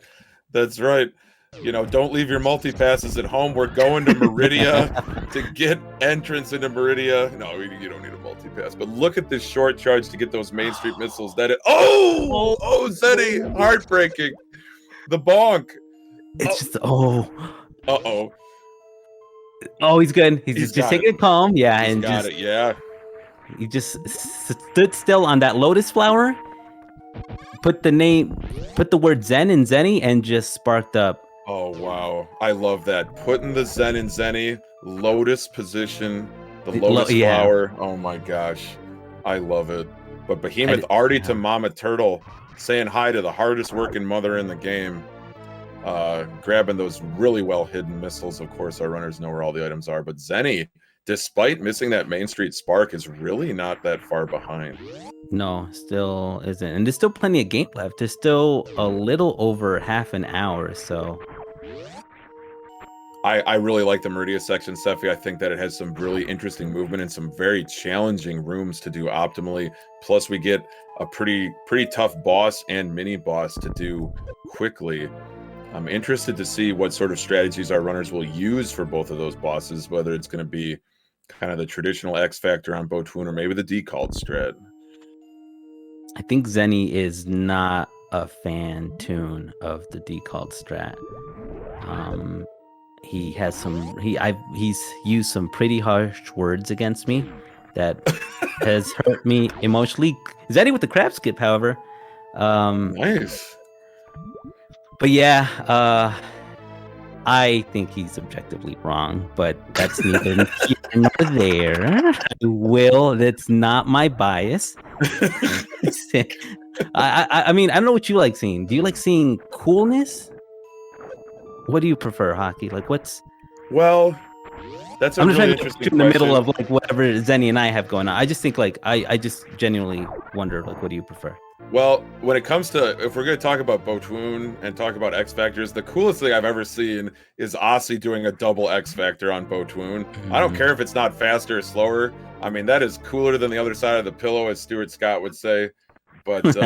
Don't leave your multi-passes at home. We're going to Maridia to get entrance into Maridia. No, you don't need a multi-pass. But look at this short charge to get those Main Street missiles. Zeni, heartbreaking. The bonk. It's just, Uh-oh, he's good. He's just taking it calm. Yeah, He's got it. Yeah. He just stood still on that lotus flower, put the word Zen in Zeni, and just sparked up. Oh, wow. I love that. Putting the Zen in Zeni, lotus position, the lotus flower. Oh my gosh. I love it. But Behemoth already to Mama Turtle, saying hi to the hardest working mother in the game. Grabbing those really well hidden missiles. Of course, our runners know where all the items are. But Zeni, despite missing that Main Street spark, is really not that far behind. No, still isn't. And there's still plenty of game left. There's still a little over half an hour, so. I really like the Maridia section, Sephy. I think that it has some really interesting movement and some very challenging rooms to do optimally. Plus, we get a pretty tough boss and mini boss to do quickly. I'm interested to see what sort of strategies our runners will use for both of those bosses, whether it's going to be kind of the traditional X Factor on Botoon or maybe the decalled strat. I think Zeni is not a fan tune of the decalled strat. He has he's used some pretty harsh words against me that has hurt me emotionally. Zeni with the crab skip, however. Nice. But yeah, I think he's objectively wrong, but that's neither here nor there. That's not my bias. I mean, I don't know what you like seeing. Do you like seeing coolness? What do you prefer, Hockey? Like, Well, that's a I'm really just interesting in the middle question. of like whatever Zeni and I have going on. I just think like I just genuinely wonder like, what do you prefer? Well, when it comes to, if we're going to talk about Botoon and talk about X Factors, the coolest thing I've ever seen is Aussie doing a double X Factor on Botoon. I don't care if it's not faster or slower. I mean, that is cooler than the other side of the pillow, as Stuart Scott would say. But,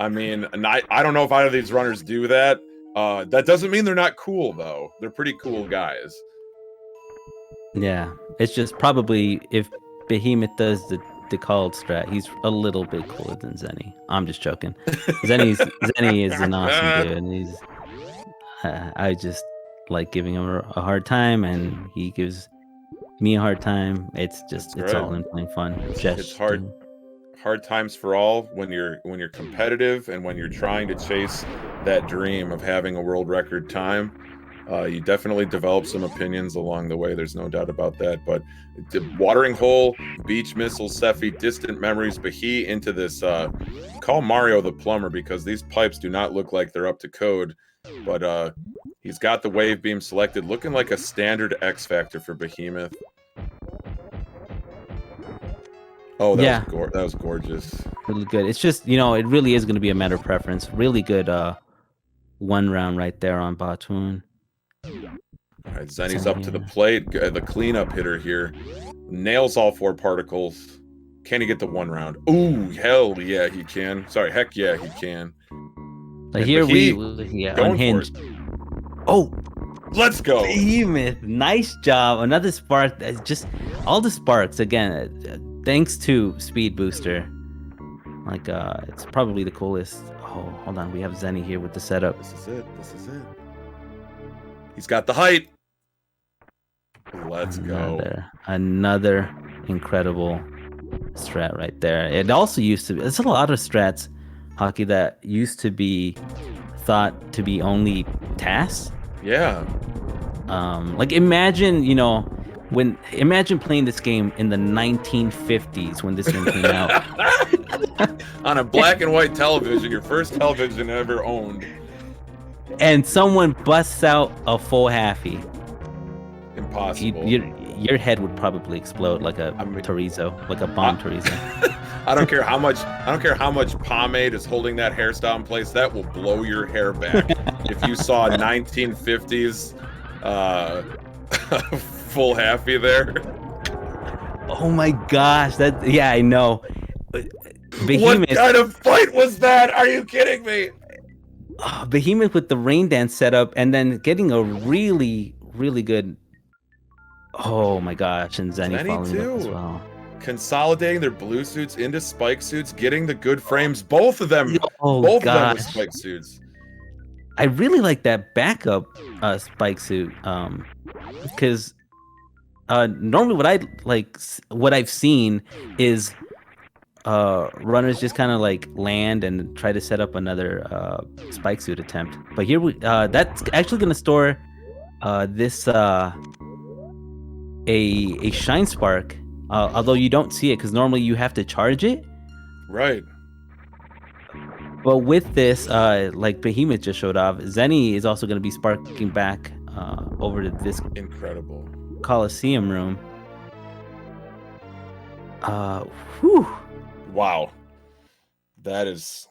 I mean, and I don't know if either of these runners do that. That doesn't mean they're not cool, though. They're pretty cool guys. Yeah, it's just probably if Behemoth does the called strat, he's a little bit cooler than Zeni. I'm just joking. Zeni is an awesome dude. And he's like giving him a hard time, and he gives me a hard time. It's just it's all in plain fun. It's hard times for all when you're competitive and when you're trying to chase that dream of having a world record time. You definitely develop some opinions along the way. There's no doubt about that. But Watering Hole, Beach Missile, Sephy, Distant Memories, Behe into this. Call Mario the plumber, because these pipes do not look like they're up to code. But he's got the wave beam selected, looking like a standard X Factor for Behemoth. Oh, that was gorgeous. Really good. It's just, you know, it really is going to be a matter of preference. Really good one round right there on Batoon. All right, Zeni's up to the plate. The cleanup hitter here. Nails all 4 particles. Can he get the 1 round? Ooh, hell yeah, he can. Sorry, heck yeah, he can. But here unhinged. Oh, let's go. Behemoth. Nice job. Another spark. Just all the sparks again. Thanks to Speed Booster. Like, it's probably the coolest. Oh, hold on. We have Zeni here with the setup. This is it. He's got the height. Let's go. Another incredible strat right there. It also used to be, there's a lot of strats, Hockey, that used to be thought to be only tasks. Yeah. Like imagine, you know, imagine playing this game in the 1950s when this game came out. On a black and white television, your first television ever owned. And someone busts out a full halfie. Impossible. Your head would probably explode like a chorizo, like a bomb chorizo. I don't care how much pomade is holding that hairstyle in place. That will blow your hair back. If you saw 1950s full halfie there. Oh my gosh, yeah, I know. Behemoth, what kind of fight was that? Are you kidding me? Behemoth with the rain dance setup, and then getting a really, really good. Oh my gosh, and Zeni following up as well. Consolidating their blue suits into spike suits, getting the good frames. Both of them. Oh, both of them with spike suits. I really like that backup spike suit, because normally what I've seen is runners just kind of like land and try to set up another spike suit attempt. But here that's actually going to store this a shine spark, although you don't see it because normally you have to charge it. Right. But with this, like Behemoth just showed off, Zeni is also going to be sparking back over to this incredible Coliseum room. Whew. Wow, that is,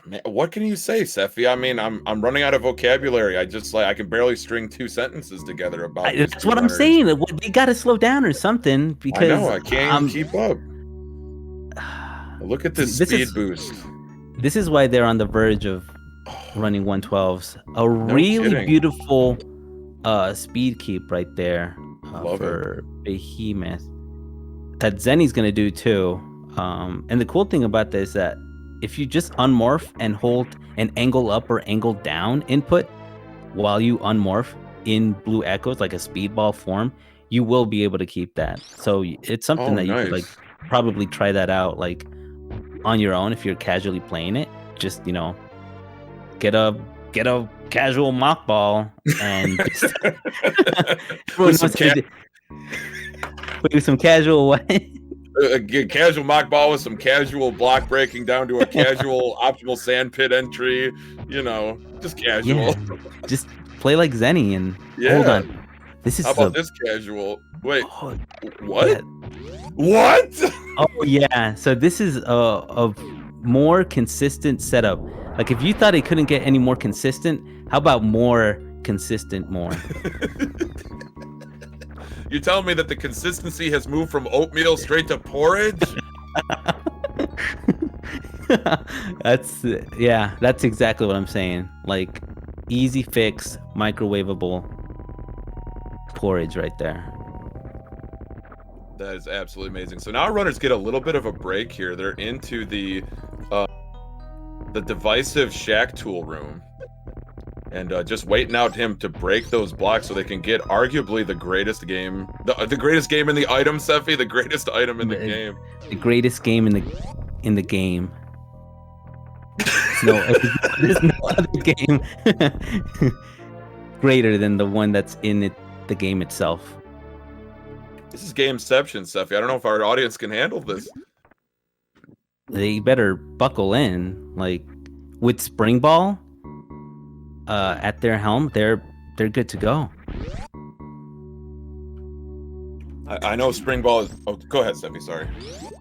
man, what can you say, Sephy? I mean, I'm running out of vocabulary. I can barely string 2 sentences together about. That's what I'm saying. We got to slow down or something because I know I can't keep up. Look at this speed boost. This is why they're on the verge of running 112s. Really beautiful speed keep right there for Behemoth. That Zeni's gonna do too. And the cool thing about this is that if you just unmorph and hold an angle up or angle down input while you unmorph in blue echoes like a speedball form, you will be able to keep that. So it's something that you could like probably try that out like on your own if you're casually playing it. Just, you know, get a casual mock ball and just with some casual what? A casual mock ball with some casual block breaking down to a casual optimal sand pit entry, you know, just casual. Yeah, just play like Zeni and hold on. This is how about this casual? Wait, what? Yeah. What? Oh yeah, so this is a more consistent setup. Like if you thought it couldn't get any more consistent, how about more consistent more? You're telling me that the consistency has moved from oatmeal straight to porridge? That's exactly what I'm saying. Like easy fix, microwavable porridge right there. That is absolutely amazing. So now our runners get a little bit of a break here. They're into the divisive shack tool room. and just waiting out him to break those blocks so they can get arguably the greatest game, the greatest game in the item, Sephy, the greatest item in the game. The greatest game in the game. There's no other game greater than the one that's in the game itself. This is gameception, Sephy. I don't know if our audience can handle this. They better buckle in. Like with Spring Ball at their helm, they're good to go. I know Spring Ball is... Oh, go ahead, Sephy, sorry.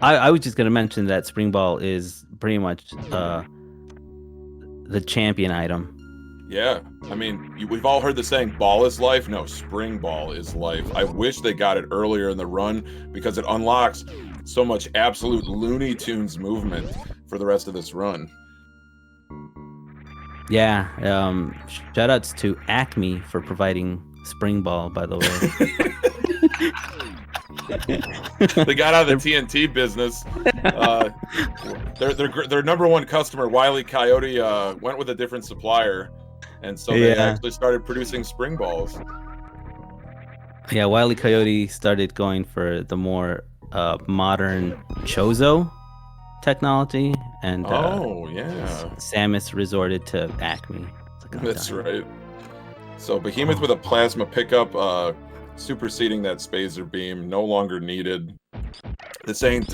I was just going to mention that Spring Ball is pretty much the champion item. Yeah, I mean, we've all heard the saying, ball is life. No, Spring Ball is life. I wish they got it earlier in the run because it unlocks so much absolute Looney Tunes movement for the rest of this run. Yeah, shout outs to Acme for providing Spring Ball, by the way. They got out of the TNT business. Their number one customer, Wile E. Coyote, went with a different supplier, and so they actually started producing Spring Balls. Yeah, Wile E. Coyote started going for the more modern Chozo technology, and Samus resorted to Acme. That's right. So Behemoth with a plasma pickup, superseding that Spazer beam, no longer needed. This ain't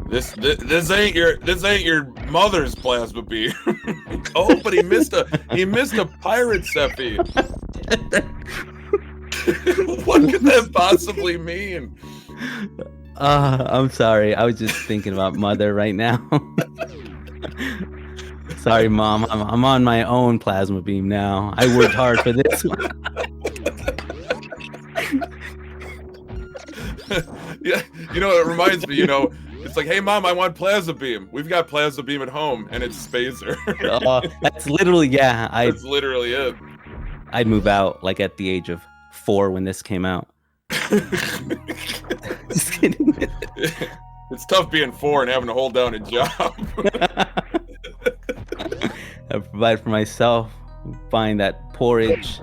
this ain't your mother's plasma beam. Oh, but he missed a pirate, Sephy. What could that possibly mean? I'm sorry. I was just thinking about mother right now. Sorry, Mom. I'm on my own plasma beam now. I worked hard for this one. Yeah, it reminds me, it's like, hey, Mom, I want plasma beam. We've got plasma beam at home, and it's Spazer. That's literally, that's literally it. I'd move out, like, at the age of 4 when this came out. Just kidding. It's tough being 4 and having to hold down a job. I provide for myself, buying that porridge.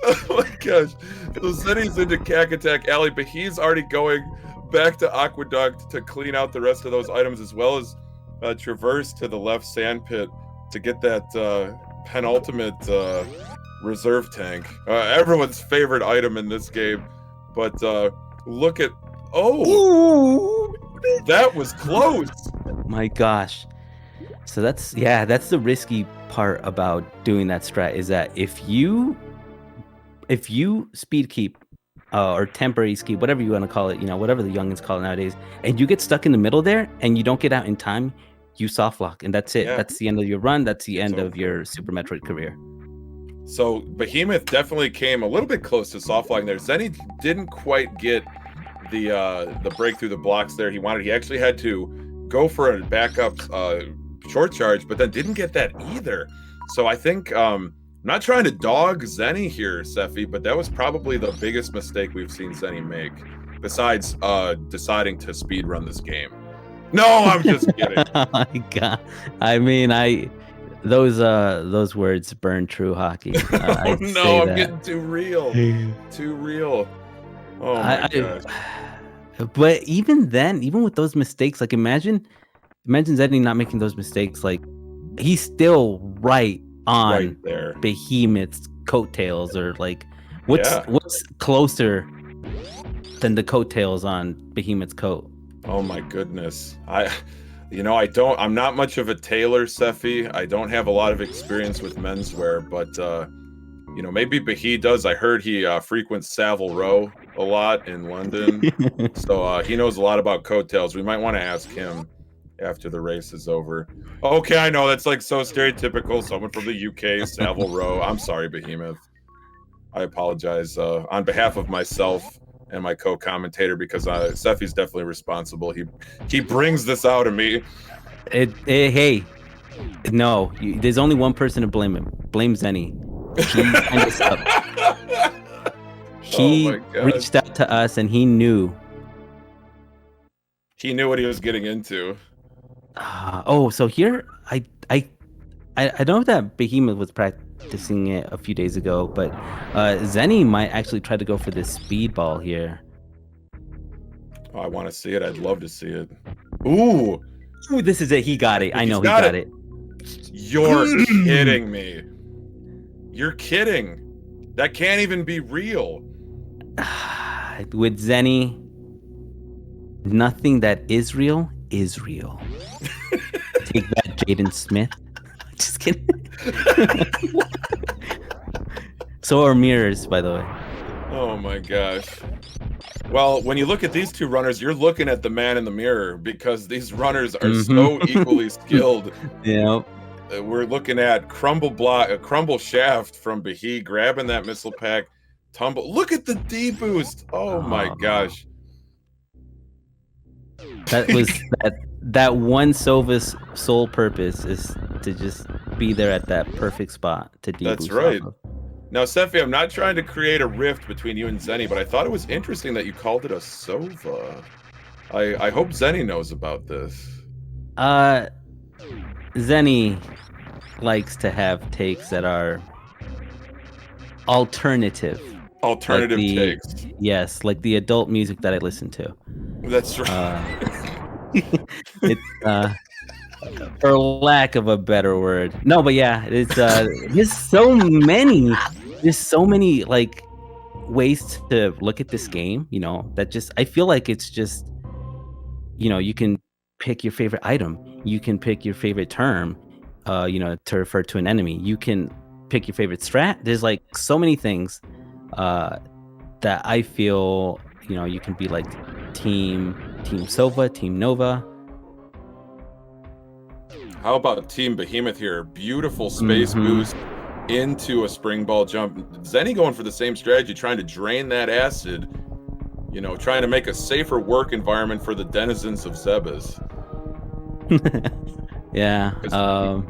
Oh my gosh. So Zeni's into Cack Attack Alley, but he's already going back to Aqueduct to clean out the rest of those items, as well as traverse to the left sand pit to get that penultimate reserve tank. Everyone's favorite item in this game. But look at... Oh! Ooh. That was close! My gosh. So that's the risky part about doing that strat, is that if you speed keep or temporary keep, whatever you want to call it, whatever the youngins call it nowadays, and you get stuck in the middle there and you don't get out in time, you soft lock, and that's it. Yeah. That's the end of your run. That's the end of your Super Metroid career. So Behemoth definitely came a little bit close to soft locking there. Zeni didn't quite get the break through the blocks there he wanted. He actually had to go for a backup short charge, but then didn't get that either. So I think I'm not trying to dog Zeni here, Sephy, but that was probably the biggest mistake we've seen Zeni make, besides deciding to speedrun this game. No, I'm just kidding. Oh my God. I mean, those words burn true, Hockey. Oh no, I'm getting too real. Too real. Oh my gosh. But even then, even with those mistakes, like imagine Zeni not making those mistakes. Like he's still right on there. Behemoth's coattails, or like what's closer than the coattails on Behemoth's coat? Oh my goodness. I'm not much of a tailor, Sephy. I don't have a lot of experience with menswear, but maybe Behe does. I heard he frequents Savile Row a lot in London. So he knows a lot about coattails. We might want to ask him after the race is over. Okay, I know that's like so stereotypical. Someone from the UK, Savile Row. I'm sorry, Behemoth. I apologize on behalf of myself and my co-commentator, because Sephy's definitely responsible. He brings this out of me. Hey, no, there's only one person to blame him. Blame Zeni. He reached out to us, and he knew. He knew what he was getting into. So here I know that Behemoth was practicing it a few days ago, but Zeni might actually try to go for this speedball here. Oh, I want to see it. I'd love to see it. Ooh, Ooh, this is it. He got it. I know he got got it. You're kidding me. You're kidding. That can't even be real. With Zeni, nothing that is real is real. Take that, Jaden Smith. Just kidding. So are mirrors, by the way. Oh my gosh. Well, when you look at these two runners, you're looking at the man in the mirror because these runners are so equally skilled. Yeah. We're looking at crumble shaft from Behe grabbing that missile pack, tumble. Look at the D boost. Oh my gosh. That was that one Sova's sole purpose is to just be there at that perfect spot to D boost. That's right. Now, Sephy, I'm not trying to create a rift between you and Zeni, but I thought it was interesting that you called it a Sova. I hope Zeni knows about this. Zeni likes to have takes that are alternative. Alternative takes. Yes, like the adult music that I listen to. That's right. It's for lack of a better word. No, but yeah, it's there's so many like ways to look at this game, you know, that just I feel like it's just, you know, you can pick your favorite item, you can pick your favorite term, you know, to refer to an enemy, you can pick your favorite strat. There's like so many things that I feel, you know, you can be like team Sova, team Nova. How about Team Behemoth here? Beautiful space boost into a spring ball jump. Zeni going for the same strategy, trying to drain that acid, you know, trying to make a safer work environment for the denizens of Zebes. Yeah. Oh,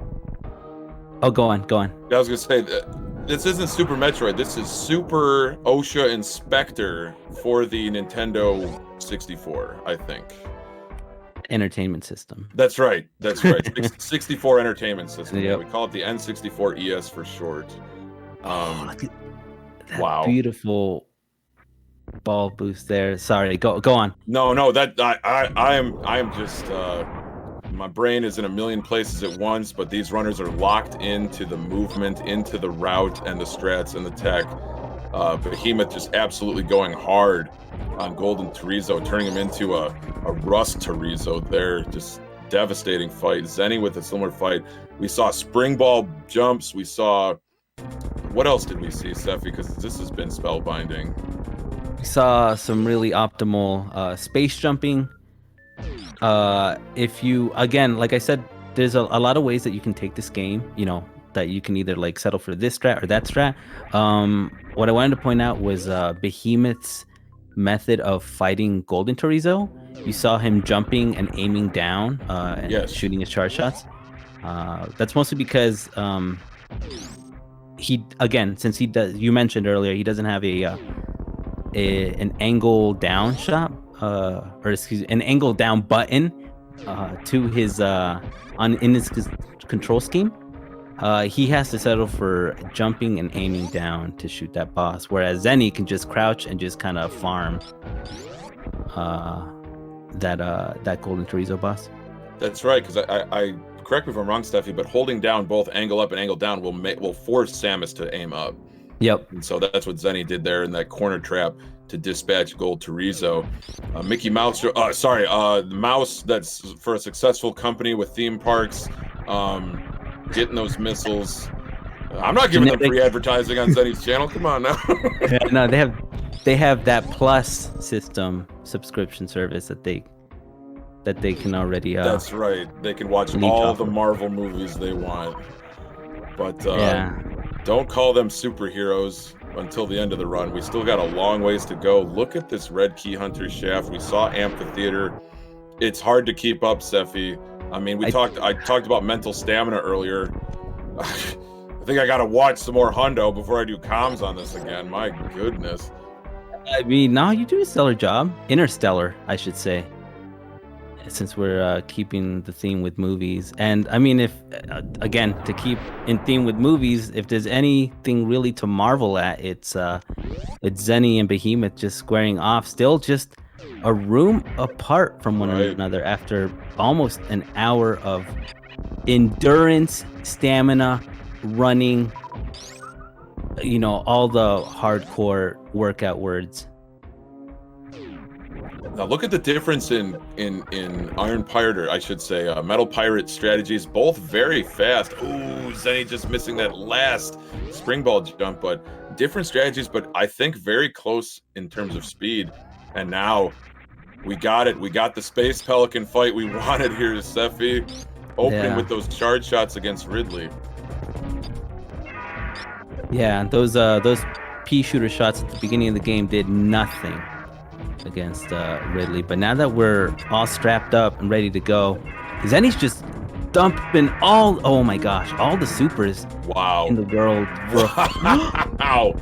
go on. I was gonna say this isn't Super Metroid. This is Super OSHA Inspector for the Nintendo 64, I think. Entertainment system. That's right. 64 entertainment system. Yep. We call it the N64 ES for short. Look at that wow. Beautiful ball boost there. Sorry, go on. No, that I am just my brain is in a million places at once, but these runners are locked into the movement, into the route and the strats and the tech. Behemoth just absolutely going hard on Golden Torizo, turning him into a Rust Torizo there. Just devastating fight. Zeni with a similar fight. We saw spring ball jumps. We saw, what else did we see, Sephy? Because this has been spellbinding. We saw some really optimal space jumping. If you, again, like I said, there's a lot of ways that you can take this game, you know, that you can either like settle for this strat or that strat. What I wanted to point out was Behemoth's method of fighting Golden Torizo. You saw him jumping and aiming down and shooting his charge shots. That's mostly because he, again, since he does, you mentioned earlier, he doesn't have an angle down shot, an angle down button to his in his control scheme. He has to settle for jumping and aiming down to shoot that boss, whereas Zeni can just crouch and just kind of farm that Golden Torizo boss. That's right, because I correct me if I'm wrong, Steffi, but holding down both angle up and angle down will force Samus to aim up. Yep. And so that's what Zeni did there in that corner trap to dispatch Gold Torizo. Mickey Mouse, the mouse that's for a successful company with theme parks, getting those missiles. I'm not giving them free advertising on Zeni's channel. Come on now. Yeah, no, they have that Plus system subscription service that they can already. That's right. They can watch all the Marvel movies they want. But don't call them superheroes until the end of the run. We still got a long ways to go. Look at this Red Key Hunter shaft. We saw Amphitheater. It's hard to keep up, Sephy. I mean, I talked about mental stamina earlier. I think I got to watch some more Hundo before I do comms on this again. My goodness. I mean, no, you do a stellar job. Interstellar, I should say. since we're keeping the theme with movies. And I mean, if again, to keep in theme with movies, if there's anything really to marvel at, it's Zeni and Behemoth just squaring off, still just a room apart from one another after almost an hour of endurance, stamina, running, all the hardcore workout words. Now look at the difference in Iron Pirate, or I should say Metal Pirate strategies, both very fast. Ooh, Zeni just missing that last springball jump, but different strategies, but I think very close in terms of speed. And now we got it. We got the Space Pelican fight we wanted here to Sephy, opening with those charge shots against Ridley. Yeah, those pea shooter shots at the beginning of the game did nothing against Ridley, but now that we're all strapped up and ready to go, Zeni's just dumping oh my gosh, all the supers in the world. Wow.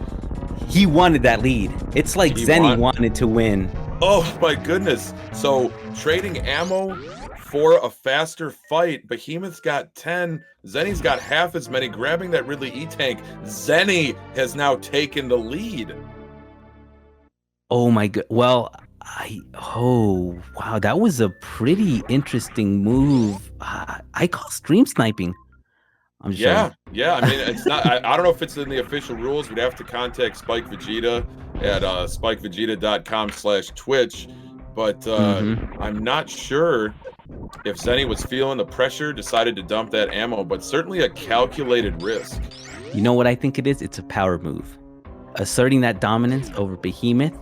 He wanted that lead. It's like Zeni wanted to win. Oh my goodness. So trading ammo for a faster fight. Behemoth's got 10. Zeni's got half as many, grabbing that Ridley E-Tank. Zeni has now taken the lead. Oh my god. Well, wow, that was a pretty interesting move. I call stream sniping. Yeah. I mean, it's not. I don't know if it's in the official rules. We'd have to contact Spike Vegeta at SpikeVegeta.com/Twitch. But I'm not sure if Zeni was feeling the pressure, decided to dump that ammo, but certainly a calculated risk. You know what I think it is? It's a power move, asserting that dominance over Behemoth.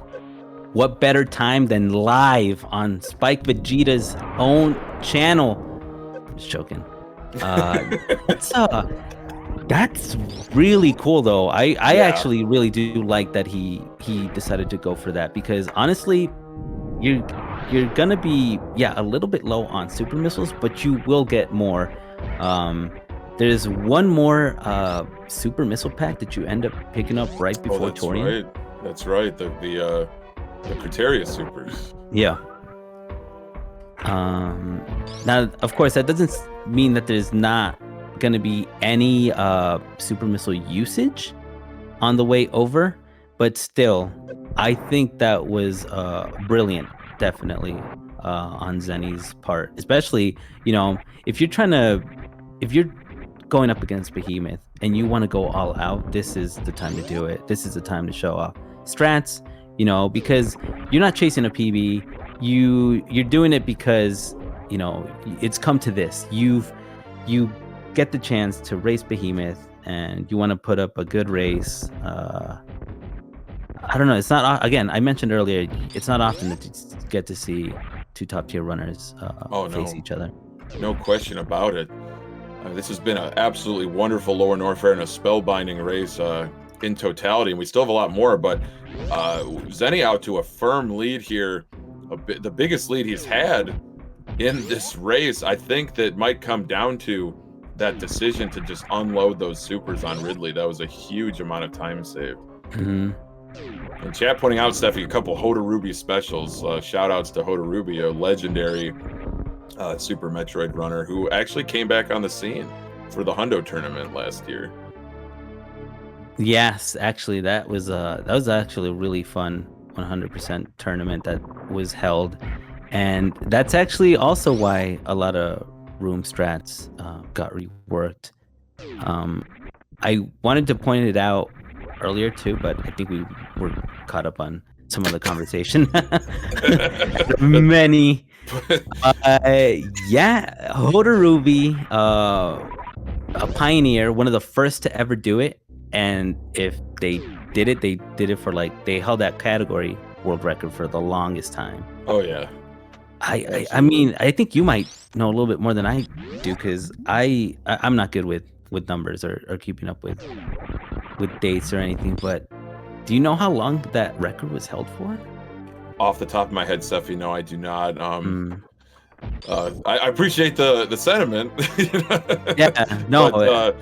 What better time than live on Spike Vegeta's own channel? I'm just joking. That's really cool though. I actually really do like that he decided to go for that, because honestly, you're gonna be a little bit low on super missiles, but you will get more. There's one more super missile pack that you end up picking up right before Torian. That's right. The Criteria supers. Yeah. Now, of course, that doesn't mean that there's not going to be any super missile usage on the way over, but still, I think that was brilliant, definitely, on Zeni's part. Especially, if you're going up against Behemoth and you want to go all out, this is the time to do it. This is the time to show off strats. Because you're not chasing a PB, you're doing it because it's come to this. You get the chance to race Behemoth, and you want to put up a good race. I don't know. It's not, again, I mentioned earlier, it's not often that you get to see two top tier runners face each other. No question about it. This has been an absolutely wonderful Lower Norfair and a spellbinding race in totality, and we still have a lot more, but Zeni out to a firm lead here, the biggest lead he's had in this race. I think that might come down to that decision to just unload those supers on Ridley. That was a huge amount of time saved. And chat pointing out, Sephy, a couple Hoda Ruby specials. Shout outs to Hoda Ruby, a legendary Super Metroid runner who actually came back on the scene for the Hundo tournament last year. Yes, actually, that was actually a really fun 100% tournament that was held, and that's actually also why a lot of room strats got reworked. I wanted to point it out earlier too, but I think we were caught up on some of the conversation. Many, Hoda Ruby, a pioneer, one of the first to ever do it. And if they did it for they held that category world record for the longest time. Oh yeah. I mean, I think you might know a little bit more than I do, because I'm not good with numbers or keeping up with dates or anything. But do you know how long that record was held for? Off the top of my head, Sephy, no, I do not. I appreciate the sentiment. Yeah, no. But,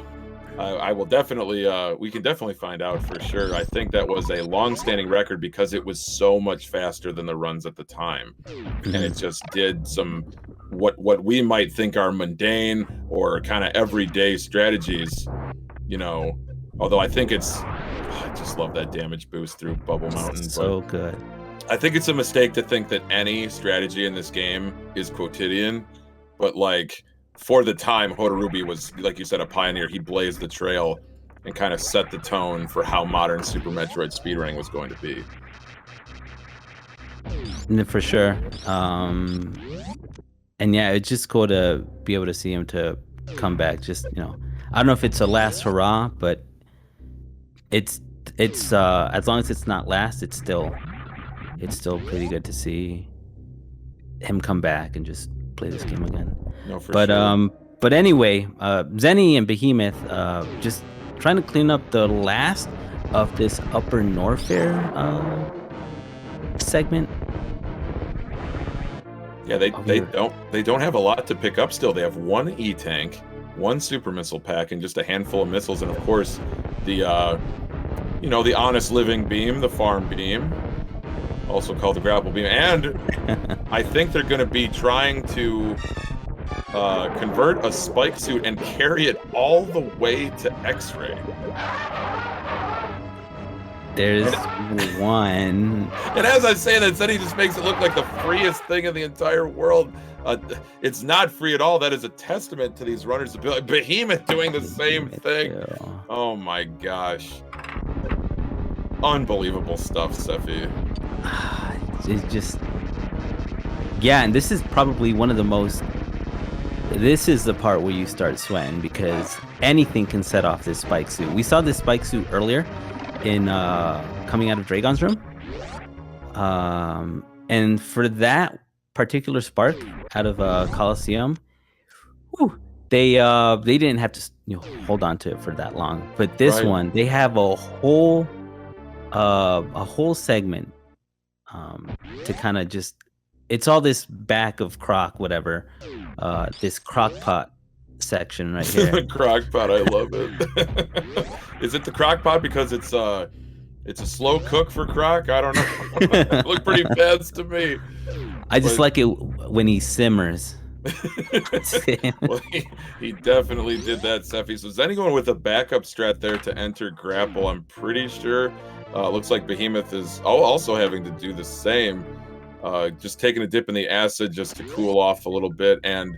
I will definitely, we can definitely find out for sure. I think that was a long-standing record because it was so much faster than the runs at the time, and it just did some what we might think are mundane or kind of everyday strategies, you know. Although I think I just love that damage boost through Bubble Mountain. So good. I think it's a mistake to think that any strategy in this game is quotidian, but like for the time, Hotarubi was, like you said, a pioneer. He blazed the trail and kind of set the tone for how modern Super Metroid speedrunning was going to be. For sure. And yeah, it's just cool to be able to see him to come back. Just, you know, I don't know if it's a last hurrah, but it's as long as it's not last, it's still pretty good to see him come back and just play this game again. No, for sure. But anyway, Zeni and Behemoth just trying to clean up the last of this upper Norfair segment. Yeah, they don't have a lot to pick up still. They have one E-tank, one super missile pack, and just a handful of missiles, and of course the the honest living beam, the farm beam, also called the grapple beam, and I think they're going to be trying to convert a spike suit and carry it all the way to X-ray. There's one. And as I say that, Zeni just makes it look like the freest thing in the entire world. It's not free at all. That is a testament to these runners' ability. Behemoth doing the same thing. Oh my gosh. Unbelievable stuff, Sephy. It's just... Yeah, and this is probably one of the most... This is the part where you start sweating because anything can set off this spike suit. We saw this spike suit earlier in coming out of Dragon's room. And for that particular spark out of Coliseum, they didn't have to hold on to it for that long. But this one, they have a whole segment to kind of just, it's all this back of crock, whatever, this crock pot section right here. The crock pot, I love it. Is it the crock pot because it's a slow cook for crock? I don't know. It looked pretty fast to me. I just like it when he simmers. Well, he definitely did that, Sephy. So Zeni going with a backup strat there to enter grapple, I'm pretty sure. Looks like Behemoth is also having to do the same. Just taking a dip in the acid just to cool off a little bit and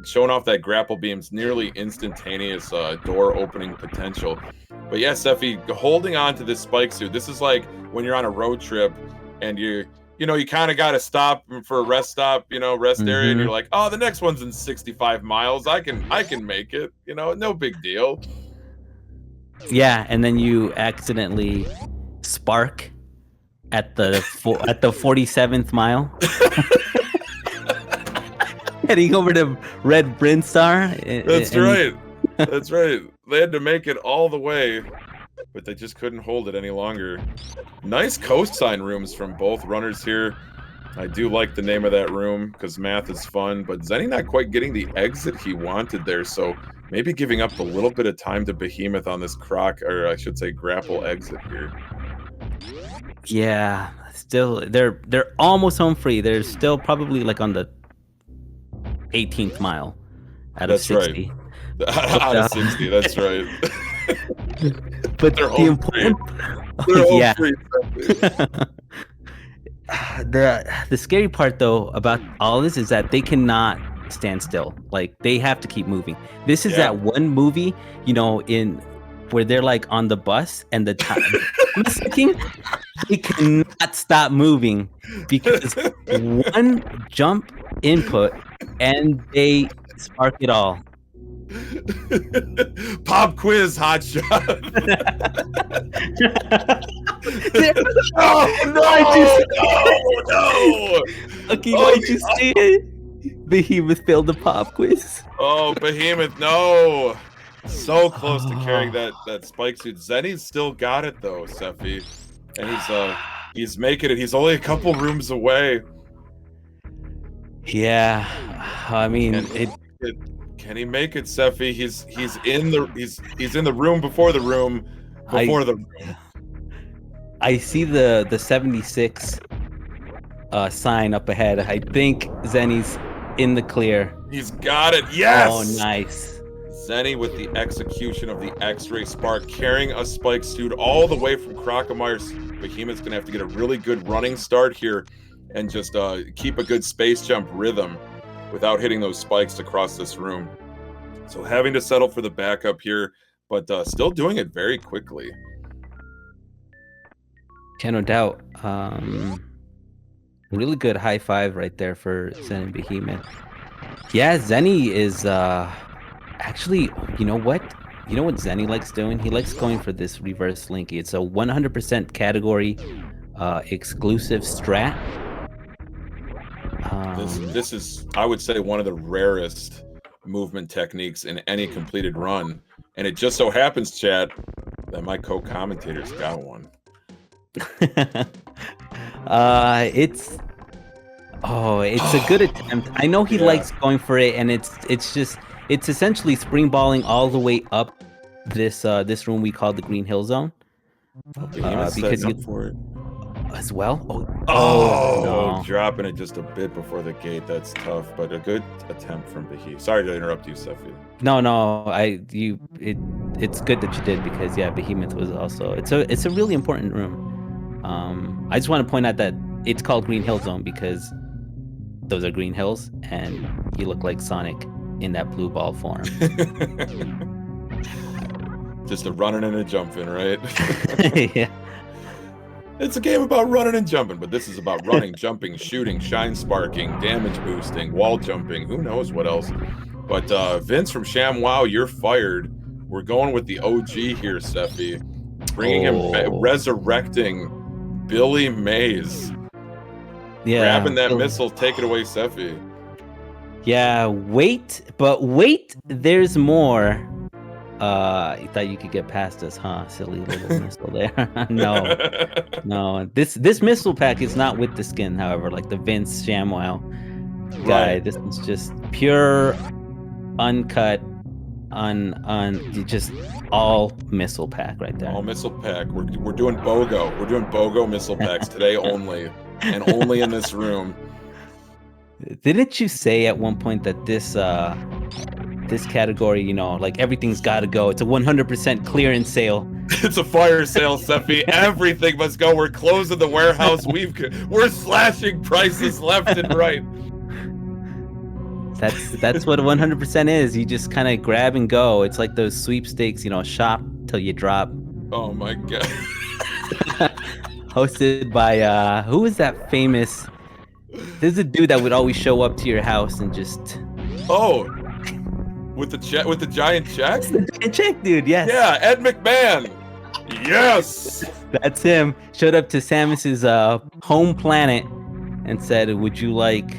showing off that grapple beam's nearly instantaneous door opening potential. But yeah, Sephy, holding on to this spike suit. This is like when you're on a road trip and you kind of got to stop for a rest stop, rest area, and you're like, oh, the next one's in 65 miles. I can make it, no big deal. Yeah, and then you accidentally spark at the 47th mile. Heading over to Red Brinstar. That's right. That's right. They had to make it all the way, but they just couldn't hold it any longer. Nice coastline rooms from both runners here. I do like the name of that room because math is fun, but Zeni not quite getting the exit he wanted there, so maybe giving up a little bit of time to Behemoth on this croc, or I should say grapple exit here. Yeah, still they're almost home free. They're still probably like on the 18th mile out of 60. Right. Out of 60, that's right. But they're the important They're free. The scary part though about all this is that they cannot stand still. Like they have to keep moving. This is that one movie, in where they're like on the bus and the time they cannot stop moving because one jump input and they spark it all. Pop quiz, hotshot. No! Okay, why'd you see it? Behemoth failed the pop quiz. Oh, Behemoth, no! So close to carrying that spike suit. Zeni's still got it though, Sephy, and he's making it. He's only a couple rooms away. Yeah, I mean Can he make it, Sephy? He's in the room before the room before the room. I see the 76 sign up ahead. I think Zeni's in the clear. He's got it. Yes. Oh, nice. Zeni with the execution of the X-ray spark, carrying a spike suit all the way from Crocomire. Behemoth's gonna have to get a really good running start here, and just keep a good space jump rhythm without hitting those spikes across this room. So having to settle for the backup here, but still doing it very quickly. Yeah, no doubt. Really good high five right there for Zeni and Behemoth. Yeah, Zeni is actually, you know what Zeni likes doing? He likes going for this reverse linky. It's a 100% category exclusive strat. This is, I would say, one of the rarest movement techniques in any completed run, and it just so happens, chat, that my co-commentator's got one. It's a good attempt. I know he likes going for it, and it's essentially springballing all the way up this room we call the Green Hill Zone. Because you for it as well. No, dropping it just a bit before the gate. That's tough, but a good attempt from Behemoth. Sorry to interrupt you, Sephy. No, it's good that you did, because Behemoth was also it's a really important room. I just want to point out that it's called Green Hill Zone because those are green hills, and you look like Sonic in that blue ball form. Just a running and a jumping, right? Yeah. It's a game about running and jumping, but this is about running, jumping, shooting, shine sparking, damage boosting, wall jumping, who knows what else. But Vince from ShamWow, you're fired. We're going with the OG here, Sephy. Bringing him, resurrecting Billy Mays. Yeah. Grabbing that missile, take it away, Sephy. Yeah, wait, there's more. You thought you could get past us, huh? Silly little missile there. No. This missile pack is not with the skin, however, like the Vince ShamWow guy. Right. This is just pure, uncut, just all missile pack right there. All missile pack. We're doing BOGO. We're doing BOGO missile packs today only, and only in this room. Didn't you say at one point that this category, like everything's got to go? It's a 100% clearance sale. It's a fire sale, Sephy. Everything must go. We're closing the warehouse. We're slashing prices left and right. That's what 100% is. You just kind of grab and go. It's like those sweepstakes, shop till you drop. Oh my god. Hosted by who is that famous? There's a dude that would always show up to your house and just with the giant check? The giant check, dude. Yes. Yeah, Ed McMahon. Yes. That's him. Showed up to Samus's home planet and said, "Would you like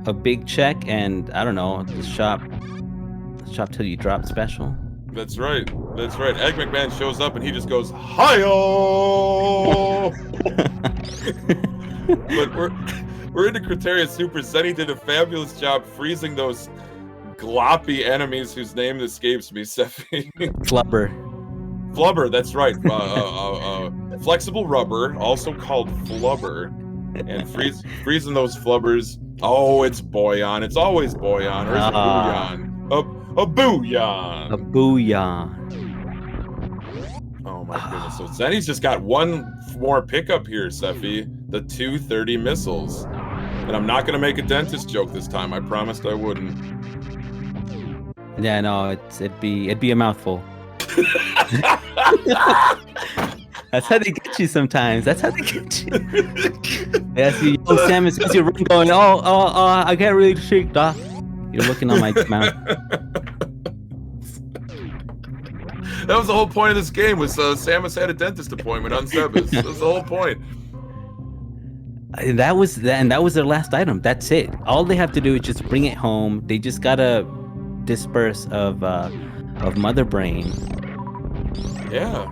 a big check and I don't know, the shop till you drop special?" That's right. Ed McMahon shows up and he just goes, "Hi-yo!" But we're into Criteria Super. Zeni did a fabulous job freezing those gloppy enemies whose name escapes me, Sephy. Flubber, that's right. Flexible rubber, also called flubber. And freezing those flubbers. Oh, it's Boyan. It's always Boyan. Or is it Booyan? A Booyan. A Booyan. Oh my goodness. So Zeni's just got one more pickup here, Sephy. The 230 missiles. And I'm not going to make a dentist joke this time. I promised I wouldn't. Yeah, no, it'd be a mouthful. That's how they get you sometimes. That's how they get you. Yes, Samus, as you're going, I can't really shake, doc. You're looking on my mouth. That was the whole point of this game. Was Samus had a dentist appointment on Sebas. That was the whole point. And that was their last item. That's it. All they have to do is just bring it home. They just gotta disperse of Mother Brain. Yeah.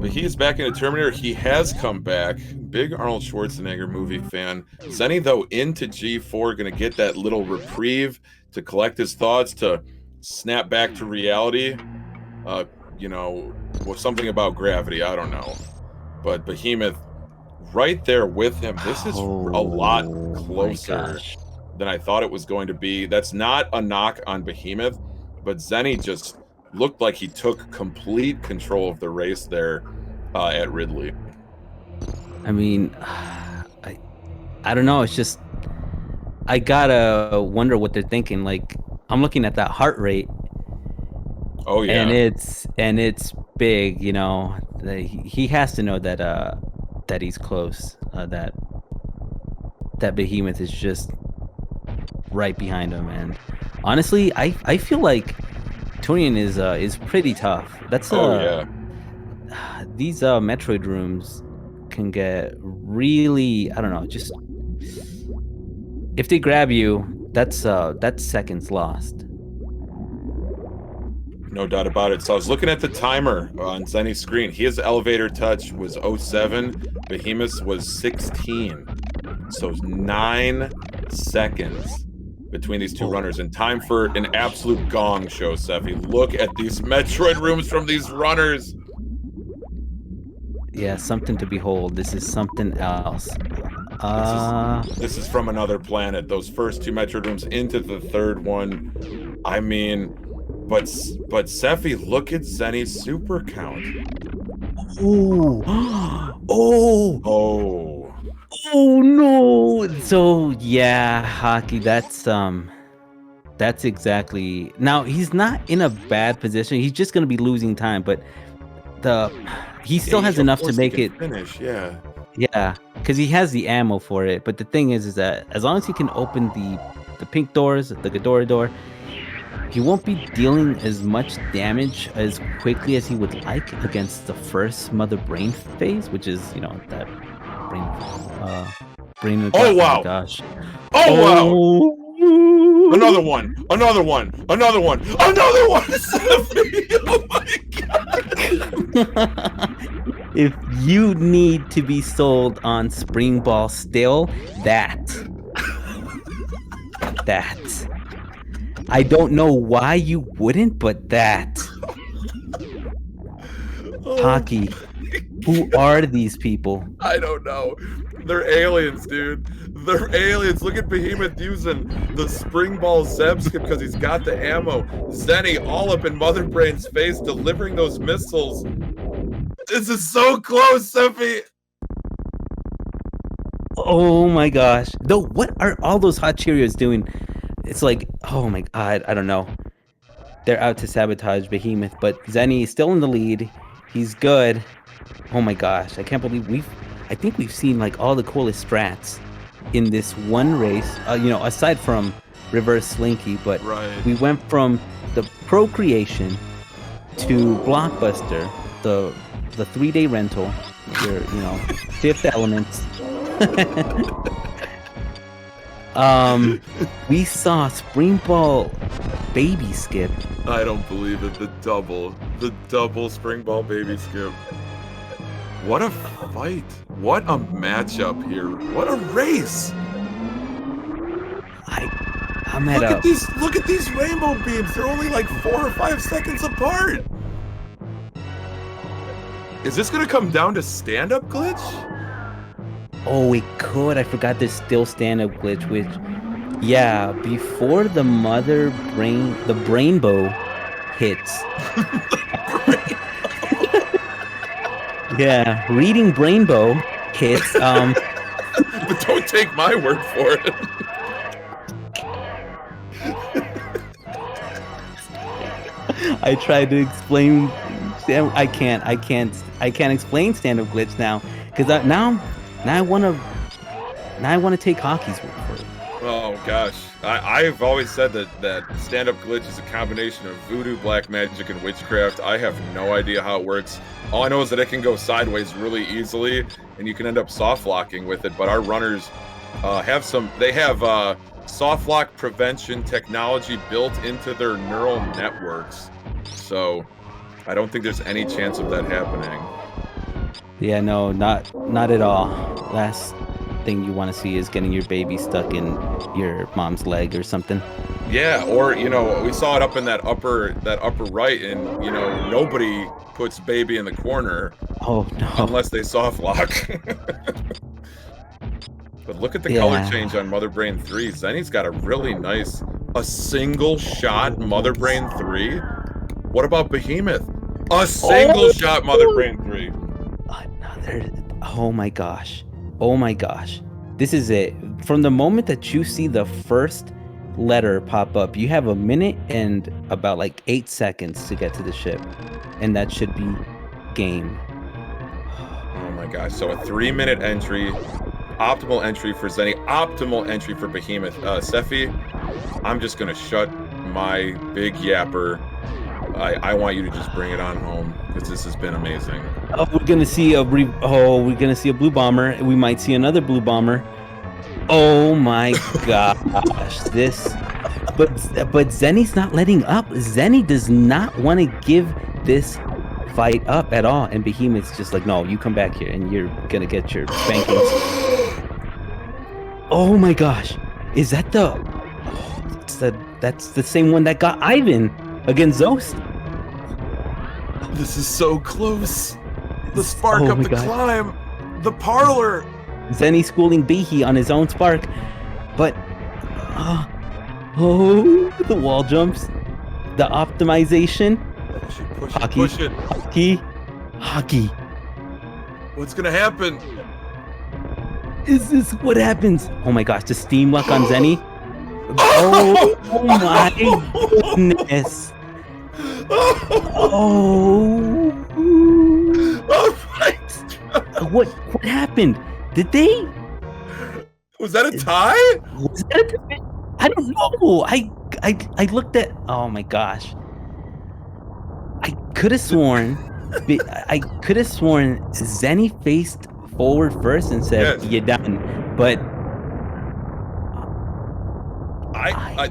But he is back in the Terminator. He has come back. Big Arnold Schwarzenegger movie fan. Zeni, though, into G4, gonna get that little reprieve to collect his thoughts, to snap back to reality. You know, was something about gravity. I don't know, but Behemoth right there with him. This is a lot closer than I thought it was going to be. That's not a knock on Behemoth, but Zeni just looked like he took complete control of the race there at Ridley. I mean, I don't know. It's just, I gotta wonder what they're thinking. Like, I'm looking at that heart rate. Oh yeah, and it's big. You know, he has to know that he's close. That Behemoth is just right behind him. And honestly, I feel like Turian is pretty tough. That's these Metroid rooms can get really, I don't know, just if they grab you, that's seconds lost. no doubt about it. So I was looking at the timer on Zeni's screen. His elevator touch was 07. Behemoth's was 16. So 9 seconds between these two runners, and time for an absolute gong show, Sephy. Look at these Metroid rooms from these runners. Yeah, something to behold. This is something else. This is from another planet. Those first two Metroid rooms into the third one. I mean, but Sephy, look at Zeni's super count. Oh no. So yeah, Hockey, that's exactly. Now he's not in a bad position. He's just gonna be losing time, but he still has enough to make it finish. Yeah, because he has the ammo for it. But the thing is that as long as he can open the pink doors, the Ghidorah door, he won't be dealing as much damage as quickly as he would like against the first Mother Brain phase, which is, you know, that brain. Oh wow! Oh my gosh! Oh wow! Another one! Oh my god! If you need to be sold on Spring Ball still, that. I don't know why you wouldn't, but that. Hockey. Who are these people? I don't know. They're aliens, dude. They're aliens. Look at Behemoth using the Spring Ball Zeb skip because he's got the ammo. Zeni all up in Mother Brain's face, delivering those missiles. This is so close, Sephy. Oh my gosh. Though, what are all those hot Cheerios doing? It's like, oh my god, I don't know. They're out to sabotage Behemoth, but Zeni is still in the lead. He's good. Oh my gosh, I can't believe I think we've seen like all the coolest strats in this one race. You know, aside from Reverse Slinky, but we went from the Procreation to Blockbuster, the 3-day rental, your, you know, Fifth Element. We saw Spring Ball Baby Skip. I don't believe it. The double Spring Ball Baby Skip. What a fight. What a matchup here. What a race. Look at these rainbow beams. They're only like 4 or 5 seconds apart. Is this gonna come down to stand-up glitch? Oh, it could. I forgot there's still stand-up glitch, which, yeah, before the Brainbow hits. Yeah, reading Brainbow hits. But don't take my word for it. I tried to explain. I can't explain stand-up glitch now because now I want to take Hockey's word for it. Oh gosh, I've always said that stand-up glitch is a combination of voodoo, black magic, and witchcraft. I have no idea how it works. All I know is that it can go sideways really easily, and you can end up soft locking with it. But our runners have soft lock prevention technology built into their neural networks, so I don't think there's any chance of that happening. Yeah, no, not at all. thing you want to see is getting your baby stuck in your mom's leg or something. Yeah, or we saw it up in that upper right, and nobody puts baby in the corner. Oh no! Unless they soft lock. But look at the color change on Mother Brain 3. Zeni's got a really nice, a single shot Mother Brain 3. What about Behemoth? A single shot Mother Brain 3. Another. Oh my gosh. Oh my gosh. This is it. From the moment that you see the first letter pop up, you have a minute and about like 8 seconds to get to the ship. And that should be game. Oh my gosh. So a 3-minute entry. Optimal entry for Zeni. Optimal entry for Behemoth. Sephy, I'm just going to shut my big yapper. I want you to just bring it on home because this has been amazing. Oh, we're gonna see a blue bomber. We might see another blue bomber. Oh my gosh, but Zeni's not letting up. Zeni does not want to give this fight up at all, and Behemoth's just like, no, you come back here and you're gonna get your spankings. Oh my gosh, is that that's the same one that got Ivan against Zost? This is so close. The spark up the climb. The parlor. Zeni schooling Behe on his own spark. But the wall jumps. The optimization. Push it. Hockey. What's gonna happen? Is this what happens? Oh my gosh, the steam luck on Zeni. Oh my goodness. Oh my God. What happened? Did they? Was that a tie? Was that I don't know. I looked at. Oh my gosh. I could have sworn. Zeni faced forward first and said, "You're done." But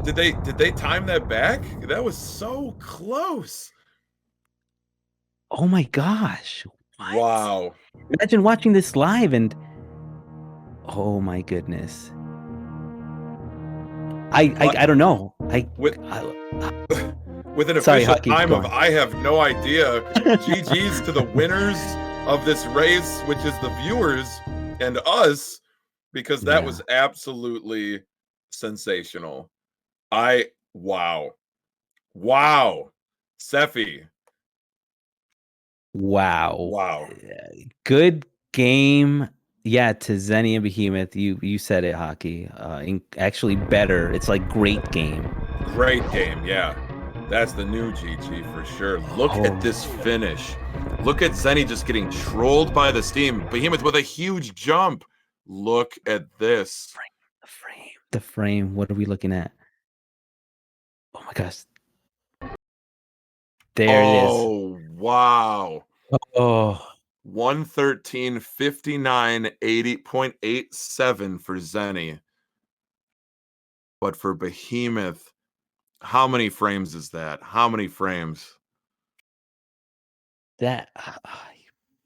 did they time that back? That was so close. Oh my gosh. What? Wow. Imagine watching this live and oh my goodness. I don't know. With an official time of I have no idea. GG's to the winners of this race, which is the viewers and us, because that was absolutely sensational. Wow. Sephy. Wow. Good game. Yeah, to Zeni and Behemoth. You said it, Hockey. Actually better. It's like great game. Great game, yeah. That's the new GG for sure. Look at this finish. Look at Zeni just getting trolled by the steam. Behemoth with a huge jump. Look at this. The frame. What are we looking at? Oh my gosh. There it is. Oh, wow. Oh. 113.59, 80.87 for Zeni. But for Behemoth, how many frames is that? How many frames? That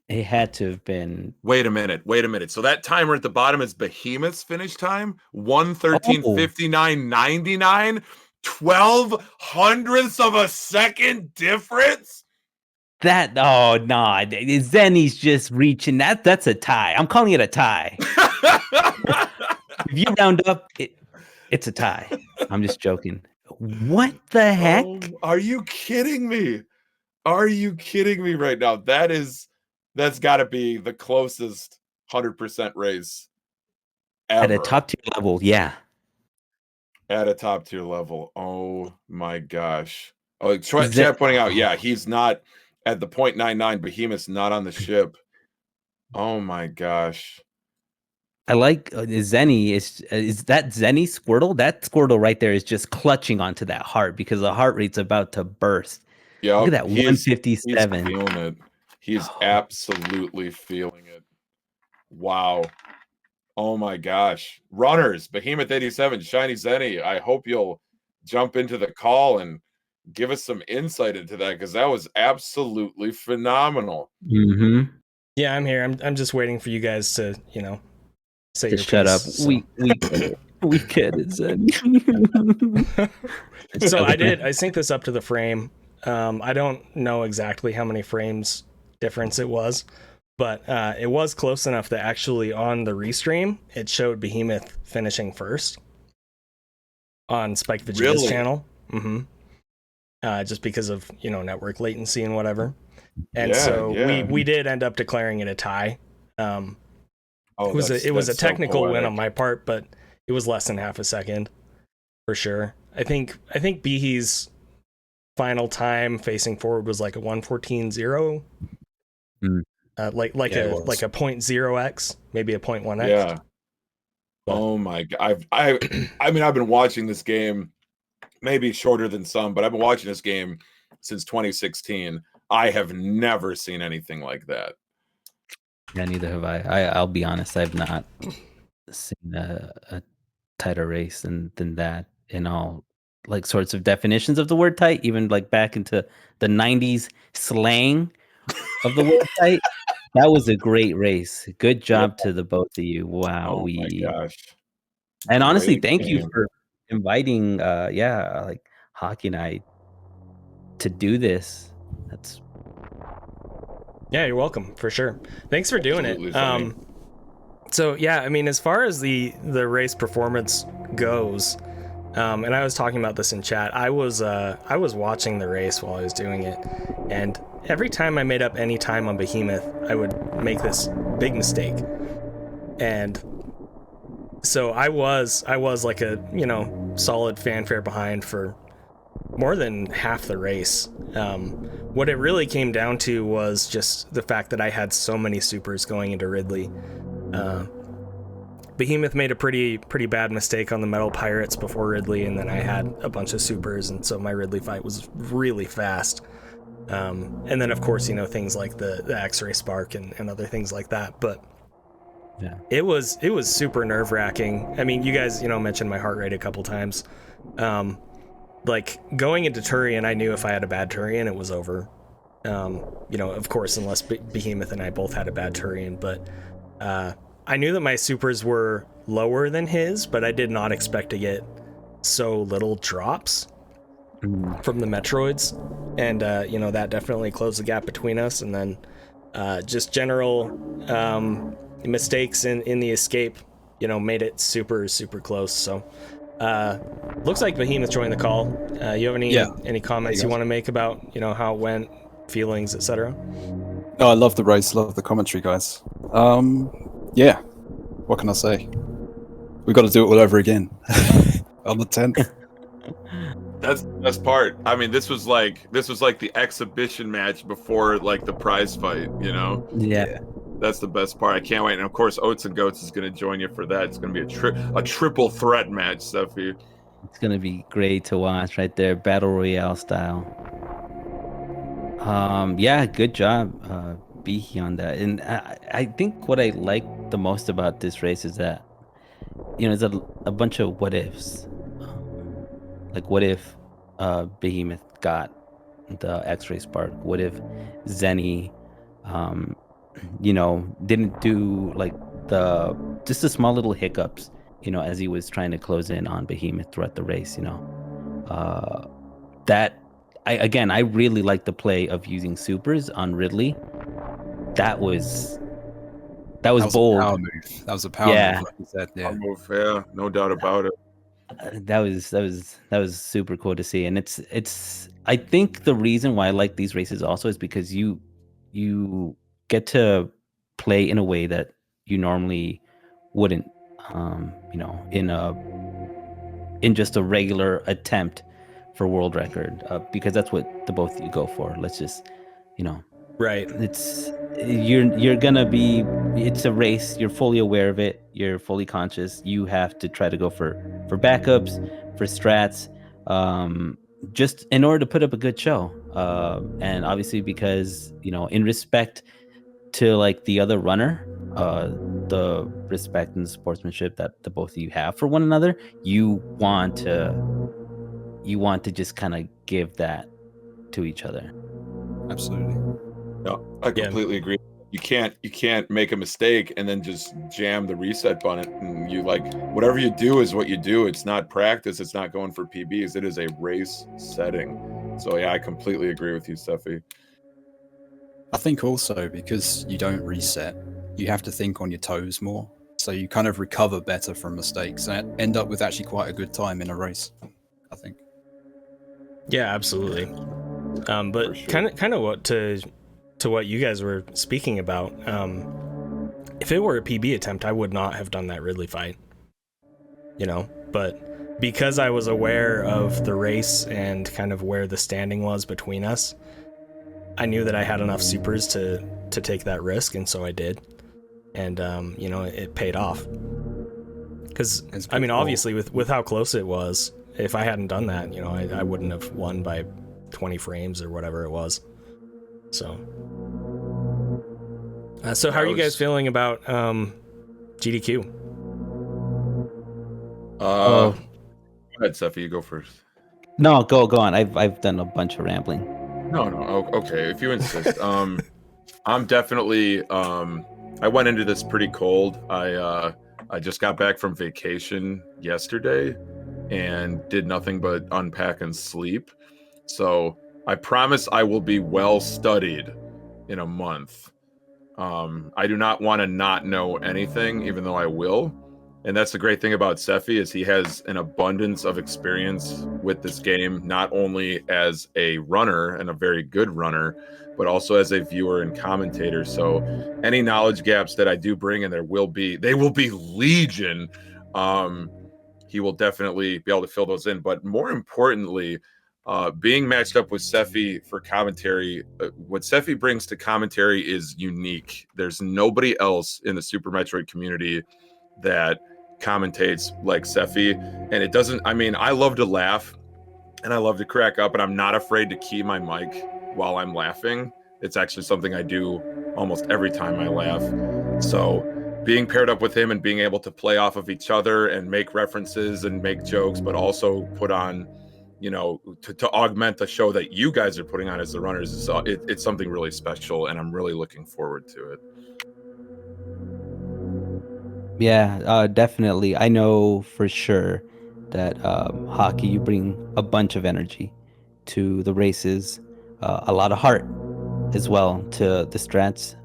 it had to have been. Wait a minute. So that timer at the bottom is Behemoth's finish time? 113.59.99? 12/100ths of a second difference? That Zeni's just reaching. That's a tie. I'm calling it a tie. If you round up, it's a tie. I'm just joking. What the heck? Are you kidding me? Are you kidding me right now? That's got to be the closest 100% race ever. At a top tier level, yeah. At a top tier level. Oh my gosh. Oh, chat pointing out, yeah, he's not at the 0.99. Behemoth's not on the ship. Oh my gosh. I like Zeni. Is that Zeni Squirtle? That Squirtle right there is just clutching onto that heart because the heart rate's about to burst. Yeah, look at that 157. He's feeling it. He's absolutely feeling it. Wow. Oh my gosh. Runners, Behemoth 87, Shiny Zeni. I hope you'll jump into the call and give us some insight into that because that was absolutely phenomenal. Mm-hmm. Yeah, I'm here. I'm just waiting for you guys to, say Just your shut up. piece. We get it. We get it, Zen. So I synced this up to the frame. I don't know exactly how many frames difference it was, but it was close enough that actually on the restream it showed Behemoth finishing first on SpikeVegeta's Really? channel. Just because of network latency and whatever. And we did end up declaring it a tie. It was a technical win on my part, but it was less than half a second for sure. I think Behe's final time facing forward was like a 1:14.0. Like a 0.0x, maybe a 0.1x. Yeah. But, oh my god. I've been watching this game maybe shorter than some, but I've been watching this game since 2016. I have never seen anything like that. Yeah, neither have I. I'll be honest, I've not seen a tighter race than that in all like sorts of definitions of the word tight, even like back into the 90s slang of the word tight. That was a great race. Good job to the both of you. Wow. Oh my gosh. And honestly, Great thank you game. for inviting like Hockey and I to do this. That's yeah, you're welcome for sure. Thanks for doing Absolutely it. funny. So yeah, I mean, as far as the race performance goes, and I was talking about this in chat. I was watching the race while I was doing it, and every time I made up any time on Behemoth, I would make this big mistake, and so I was like a solid fanfare behind for more than half the race. What it really came down to was just the fact that I had so many supers going into Ridley. Behemoth made a pretty bad mistake on the Metal Pirates before Ridley, and then I had a bunch of supers, and so my Ridley fight was really fast. And then of course things like the X-ray spark and other things like that. But yeah, it was super nerve-wracking. I mean, you guys mentioned my heart rate a couple times. Like going into Turian, I knew if I had a bad Turian, it was over. Of course, unless Behemoth and I both had a bad Turian, but I knew that my supers were lower than his, but I did not expect to get so little drops from the Metroids. And, that definitely closed the gap between us. And then just general mistakes in the escape, made it super, super close. So looks like Behemoth joined the call. You have any comments you want to make about, how it went, feelings, etc.? No, I love the race, love the commentary, guys. Yeah, what can I say? We've got to do it all over again on the 10th. That's the best part. I mean, this was like the exhibition match before like the prize fight, Yeah. That's the best part. I can't wait. And of course, Oats and Goats is going to join you for that. It's going to be a triple threat match, Sephy. It's gonna be great to watch right there, battle royale style. Yeah, good job, Behe, on that. And I think what I like the most about this race is that there's a bunch of what ifs. Like, what if Behemoth got the X-ray spark? What if Zeni, didn't do like just the small little hiccups, as he was trying to close in on Behemoth throughout the race, that I really like the play of using supers on Ridley. That was bold. A power move. That was a power move, like you said. Yeah. Move, yeah, no doubt about it. That was super cool to see, and it's I think the reason why I like these races also is because you get to play in a way that you normally wouldn't, in just a regular attempt for world record, because that's what the both of you go for. Let's just, Right. You're gonna be. It's a race. You're fully aware of it. You're fully conscious. You have to try to go for backups, for strats, just in order to put up a good show. And obviously, because in respect to like the other runner, the respect and sportsmanship that the both of you have for one another, you want to just kind of give that to each other. Absolutely. No, I completely agree. you can't make a mistake and then just jam the reset button. And you like whatever you do is what you do. It's not practice. It's not going for PBs. It is a race setting. So yeah, I completely agree with you, Sephy. I think also because you don't reset, you have to think on your toes more. So you kind of recover better from mistakes and end up with actually quite a good time in a race, I think. Yeah, absolutely. But For sure. kind of what to what you guys were speaking about. If it were a PB attempt, I would not have done that Ridley fight. You know, but because I was aware of the race and kind of where the standing was between us, I knew that I had enough supers to take that risk, and so I did. And you know, it paid off. Because I mean, obviously, with how close it was, if I hadn't done that, you know, I wouldn't have won by 20 frames or whatever it was. So, so how are you guys feeling about GDQ? Go ahead, Sephy. You go first. No, go on. I've done a bunch of rambling. No. Okay, if you insist. I'm definitely. I went into this pretty cold. I just got back from vacation yesterday and did nothing but unpack and sleep. So I promise I will be well studied in a month. I do not want to not know anything, even though I will. And that's the great thing about Sephy is he has an abundance of experience with this game, not only as a runner and a very good runner, but also as a viewer and commentator. So any knowledge gaps that I do bring, and they will be legion, he will definitely be able to fill those in. But more importantly, being matched up with Sephy for commentary, what Sephy brings to commentary is unique. There's nobody else in the Super Metroid community that commentates like Sephy, and it doesn't. I mean, I love to laugh and I love to crack up, and I'm not afraid to key my mic while I'm laughing. It's actually something I do almost every time I laugh. So being paired up with him and being able to play off of each other and make references and make jokes, but also put on, you know, to augment the show that you guys are putting on as the runners, it's something really special, and I'm really looking forward to it. Yeah, definitely. I know for sure that Hockey, you bring a bunch of energy to the races, a lot of heart as well to the strats,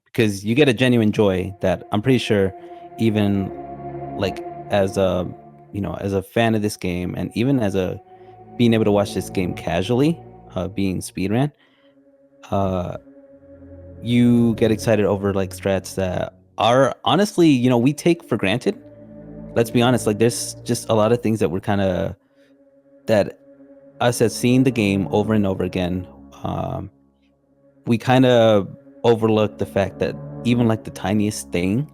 because you get a genuine joy that I'm pretty sure even like as a as a fan of this game, and even as a being able to watch this game casually, being speedrun, you get excited over like strats that are honestly, we take for granted. Let's be honest, like there's just a lot of things that we're kind of that us as seeing the game over and over again, we kind of overlook the fact that even like the tiniest thing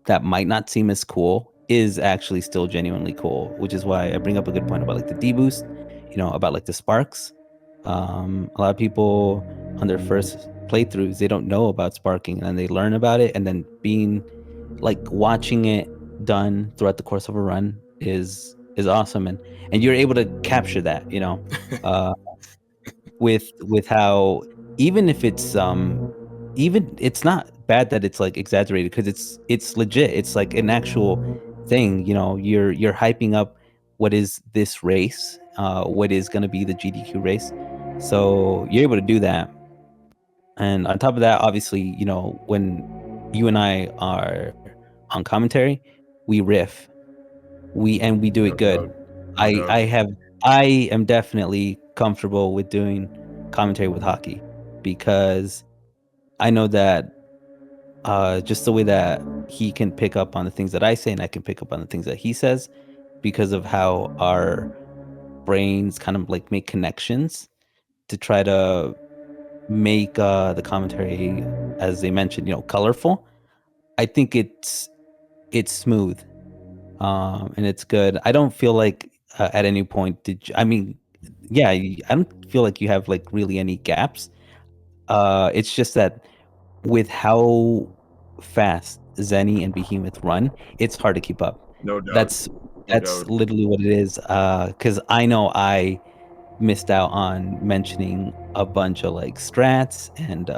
that might not seem as cool is actually still genuinely cool, which is why I bring up a good point about like the deboost, about like the sparks. A lot of people on their first playthroughs, they don't know about sparking, and then they learn about it, and then being like watching it done throughout the course of a run is awesome, and you're able to capture that, with how even if it's even it's not bad that it's like exaggerated, because it's legit. It's like an actual thing. You're hyping up what is this race, what is going to be the GDQ race. So you're able to do that. And on top of that, obviously, when you and I are on commentary, we riff. We do it good. I am definitely comfortable with doing commentary with Hockey, because I know that just the way that he can pick up on the things that I say, and I can pick up on the things that he says, because of how our brains kind of like make connections to try to make the commentary, as they mentioned, colorful. I think it's smooth, and it's good. I don't feel like at any point I mean, yeah, I don't feel like you have like really any gaps. It's just that with how fast Zeni and Behemoth run, it's hard to keep up. No doubt. That's doubt. literally what it is. Because I know I missed out on mentioning a bunch of like strats and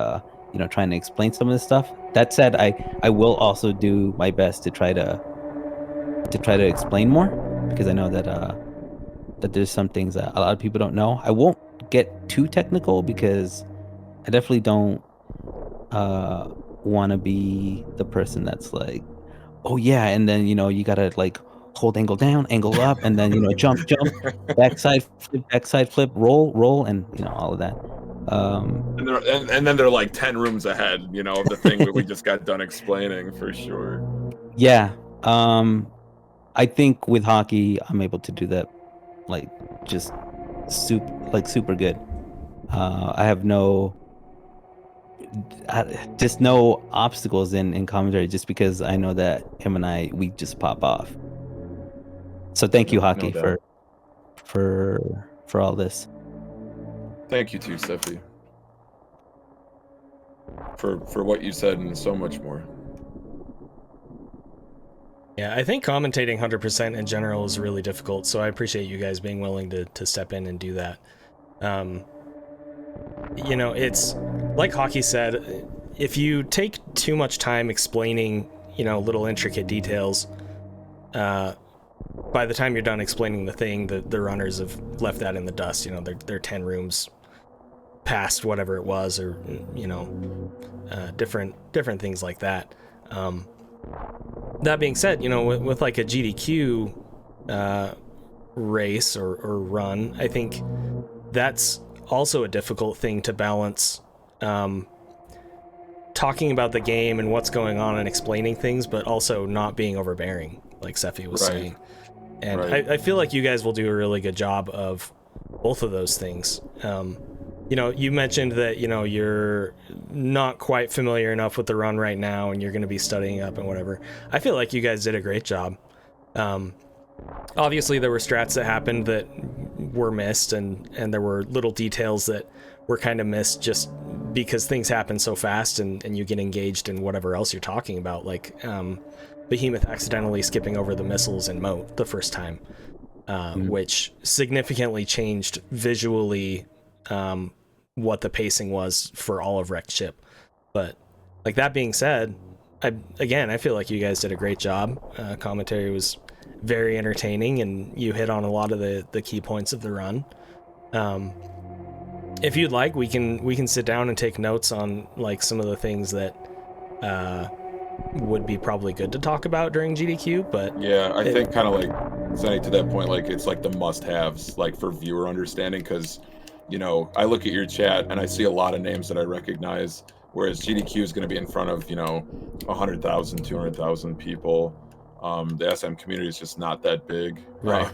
trying to explain some of this stuff. That said, I will also do my best to try to explain more, because I know that that there's some things that a lot of people don't know. I won't get too technical because I definitely don't want to be the person that's like, oh yeah, and then you gotta like hold angle down, angle up, and then jump, backside flip, roll, and all of that. And then they're like 10 rooms ahead, of the thing that we just got done explaining, for sure. Yeah. I think with hockey, I'm able to do that, like just super good. I have just no obstacles in commentary, just because I know that him and we just pop off. So thank you, hockey, doubt. for all this. Thank you too, Sephy, for what you said and so much more. Yeah, I think commentating 100% in general is really difficult, so I appreciate you guys being willing to step in and do that. It's like Hockey said, if you take too much time explaining, little intricate details, by the time you're done explaining the thing, the runners have left that in the dust. They're 10 rooms past whatever it was, or different things like that. That being said, with like a GDQ race or run, I think that's also a difficult thing to balance, talking about the game and what's going on and explaining things, but also not being overbearing, like Sephy was saying. And I feel like you guys will do a really good job of both of those things. You mentioned that, you're not quite familiar enough with the run right now and you're going to be studying up and whatever. I feel like you guys did a great job. Obviously there were strats that happened that were missed, and there were little details that were kind of missed just because things happen so fast and you get engaged in whatever else you're talking about. Like, Behemoth accidentally skipping over the missiles in Moat the first time, which significantly changed visually what the pacing was for all of Wrecked Ship. But like, that being said, I feel like you guys did a great job. Commentary was very entertaining, and you hit on a lot of the key points of the run. If you'd like, we can sit down and take notes on like some of the things that would be probably good to talk about during GDQ. But yeah, I think kind of like Zeni, to that point, like it's like the must-haves, like for viewer understanding, because I look at your chat and I see a lot of names that I recognize, whereas GDQ is going to be in front of 100,000, 200,000 people. The SM community is just not that big. Right.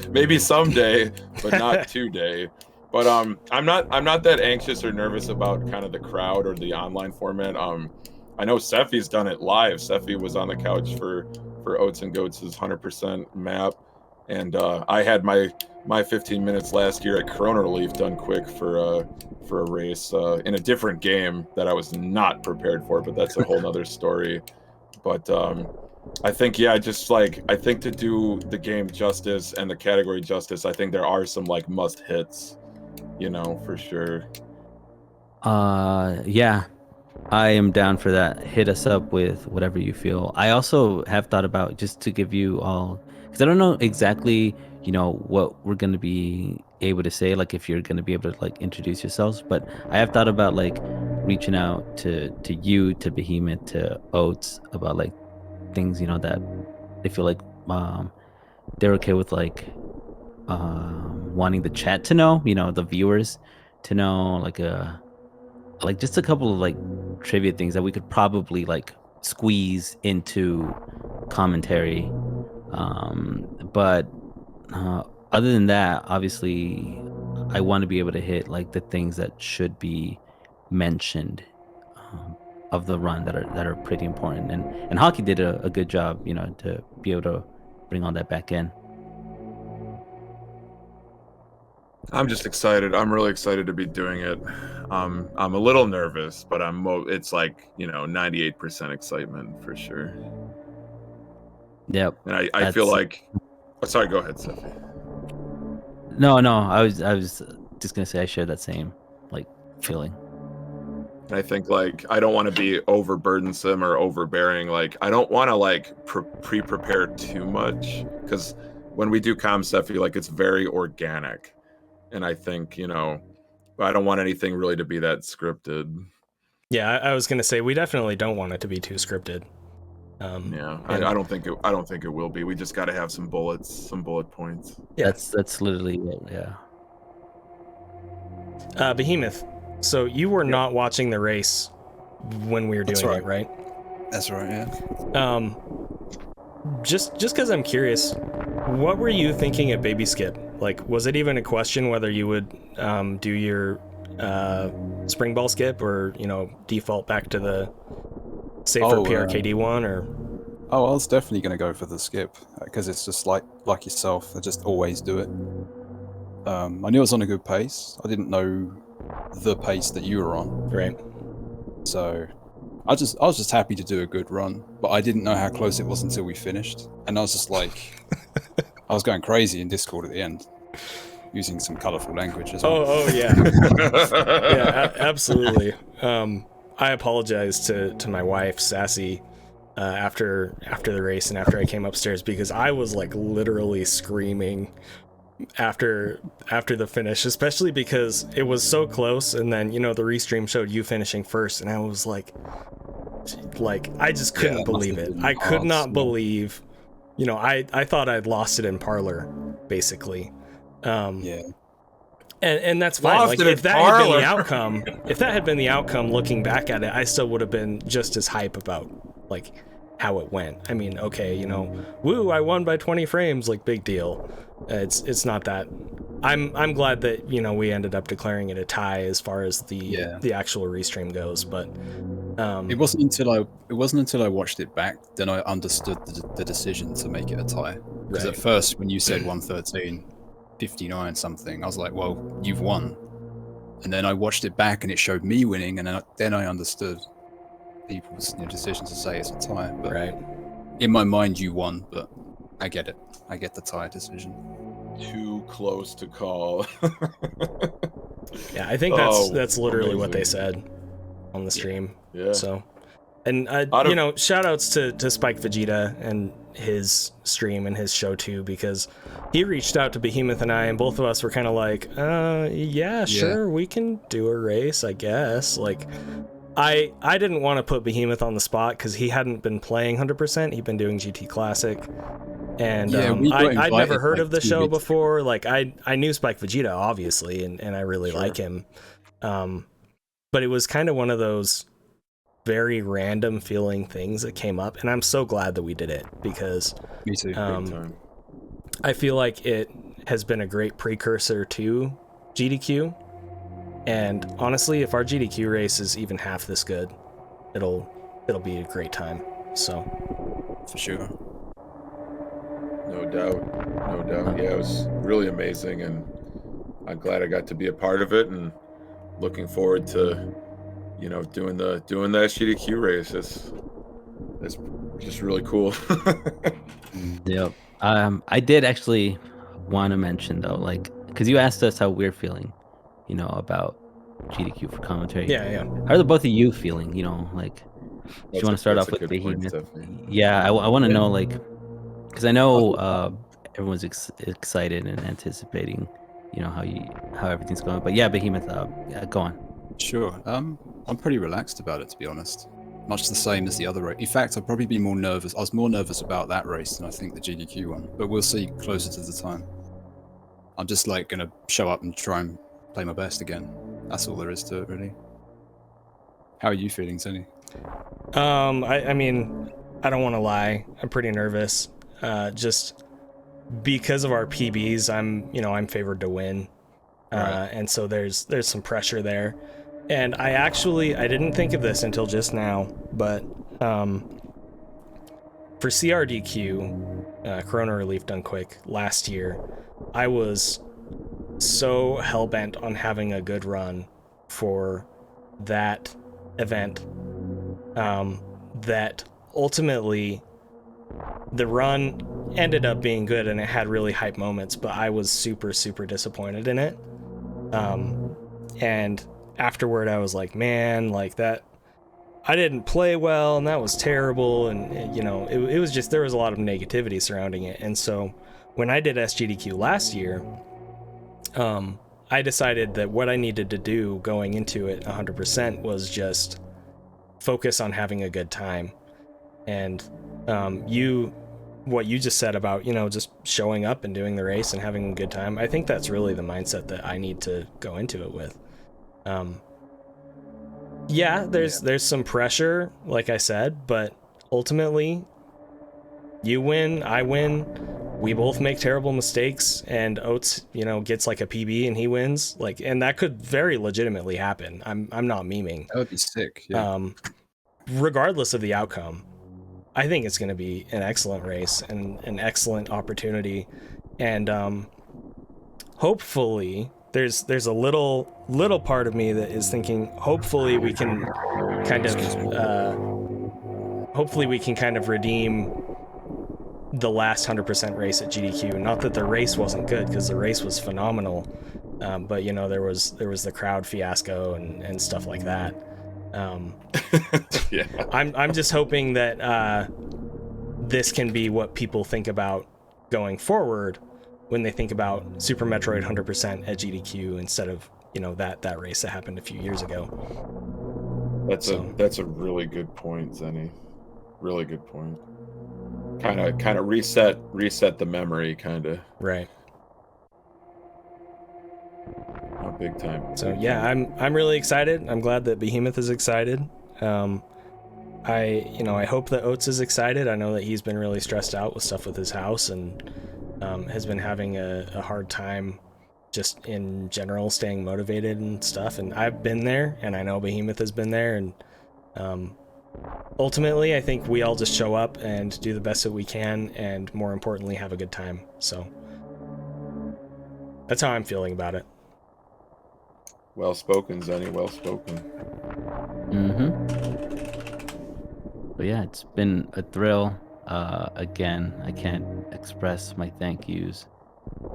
Maybe someday, but not today. But I'm not that anxious or nervous about kind of the crowd or the online format. I know Sephy's done it live. Sephy was on the couch for Oats and Goats' 100% map, and I had my 15 minutes last year at Corona Relief done quick for a race in a different game that I was not prepared for, but that's a whole nother story. But I think, I think to do the game justice and the category justice, I think there are some like must hits, for sure. Yeah, I am down for that. Hit us up with whatever you feel. I also have thought about, just to give you all, because I don't know exactly, what we're going to be able to say, like if you're going to be able to like introduce yourselves, but I have thought about like reaching out to you, to Behemoth, to Oats, about like things, that they feel like they're okay with, like wanting the chat to know, the viewers to know, like just a couple of like trivia things that we could probably like squeeze into commentary. But other than that, obviously I want to be able to hit like the things that should be mentioned of the run that are pretty important, and Hockey did a good job, to be able to bring all that back in. I'm just excited. I'm really excited to be doing it. I'm a little nervous, but it's like 98% excitement for sure. Yep. And I feel like, sorry, go ahead, Sephy. No, I was just gonna say I share that same like feeling. And I think like I don't want to be overburdensome or overbearing. Like I don't want to like pre-prepare too much, because when we do Sephy, like it's very organic, and I think I don't want anything really to be that scripted. Yeah, I was gonna say we definitely don't want it to be too scripted. Yeah, I don't think it will be. We just got to have some bullet points. Yeah, that's literally it. Yeah. Behemoth. So you were not watching the race when we were doing it, right? That's right. Yeah. Just because I'm curious, what were you thinking at Baby Skip? Like, was it even a question whether you would do your spring ball skip or default back to the safer PRKD one? Or I was definitely going to go for the skip because it's just like yourself. I just always do it. I knew I was on a good pace. I didn't know the pace that you were on. Right. So I was just happy to do a good run, but I didn't know how close it was until we finished, and I was just like, I was going crazy in Discord at the end, using some colorful language as well. Oh yeah, yeah, absolutely. I apologize to my wife, Sassy, after the race and after I came upstairs, because I was like literally screaming after the finish, especially because it was so close, and then the restream showed you finishing first, and I was like I just couldn't believe it. I could not believe, I thought I'd lost it in Parlor, basically. Yeah. And that's fine. Like, if that had been the outcome, looking back at it, I still would have been just as hype about like how it went. I mean, okay, woo, I won by 20 frames, like big deal. It's not that. I'm glad that we ended up declaring it a tie as far as the actual restream goes, but it wasn't until I watched it back then I understood the decision to make it a tie. Because at first when you said 113.59 something, I was like, well, you've won. And then I watched it back and it showed me winning, and then I understood people's decision to say it's a tie. But in my mind, you won, but I get it. I get the tie decision. Too close to call. Yeah, I think that's literally what they said on the stream. Yeah. So, and shout outs to SpikeVegeta and his stream and his show too, because he reached out to Behemoth and I, and both of us were kind of like, yeah, sure, we can do a race, I guess. Like, I didn't want to put Behemoth on the spot because he hadn't been playing 100%. He'd been doing GT Classic, and I'd never heard of the show before. Like, I knew SpikeVegeta obviously, and I really like him, but it was kind of one of those very random feeling things that came up, and I'm so glad that we did it, because me too. I feel like it has been a great precursor to GDQ, and honestly, if our GDQ race is even half this good, it'll be a great time. So for sure. No doubt. Yeah, it was really amazing, and I'm glad I got to be a part of it, and looking forward to doing the SGDQ race. It's just really cool. Yep. I did actually want to mention though, like, because you asked us how we're feeling, about GDQ for commentary. Yeah. How are the both of you feeling? Like, do you want to start off with Behemoth? Yeah, I want to know, like, because I know everyone's excited and anticipating, how everything's going. But yeah, Behemoth, go on. Sure. I'm pretty relaxed about it, to be honest. Much the same as the other race. In fact, I'd probably be more nervous. I was more nervous about that race than I think the GDQ one. But we'll see closer to the time. I'm just like gonna show up and try and play my best again. That's all there is to it, really. How are you feeling, Zeni? I mean, I don't want to lie. I'm pretty nervous. Just because of our PBs, I'm favored to win. And so there's some pressure there. And I didn't think of this until just now, but for CRDQ, Corona Relief Done Quick, last year, I was so hell-bent on having a good run for that event that ultimately the run ended up being good and it had really hype moments, but I was super, super disappointed in it. And afterward I was like, man, like that, I didn't play well and that was terrible. And you know, it was just, there was a lot of negativity surrounding it. And so when I did SGDQ last year, I decided that what I needed to do going into it 100% was just focus on having a good time. And what you just said about, you know, just showing up and doing the race and having a good time, I think that's really the mindset that I need to go into it with. Yeah, there's some pressure, like I said, but ultimately you win, I win, we both make terrible mistakes, and Oates, you know, gets like a PB and he wins, like, and that could very legitimately happen. I'm not memeing. That would be sick. Yeah. Regardless of the outcome, I think it's going to be an excellent race and an excellent opportunity. And hopefully there's a little part of me that is thinking hopefully we can kind of redeem the last 100% race at GDQ. Not that the race wasn't good, because the race was phenomenal, but you know, there was the crowd fiasco and stuff like that. Yeah. I'm just hoping that this can be what people think about going forward when they think about Super Metroid 100% at GDQ, instead of, you know, that race that happened a few years ago. That's a really good point, Zeni. Really good point. Kind of reset the memory, kind of. Right. Oh, big time. So yeah, I'm really excited. I'm glad that Behemoth is excited. I hope that Oates is excited. I know that he's been really stressed out with stuff with his house, and has been having a hard time just in general staying motivated and stuff. And I've been there, and I know Behemoth has been there, and ultimately I think we all just show up and do the best that we can, and more importantly have a good time. So that's how I'm feeling about it. Well spoken, Zeni. Well spoken. But yeah, it's been a thrill. Again, I can't express my thank yous,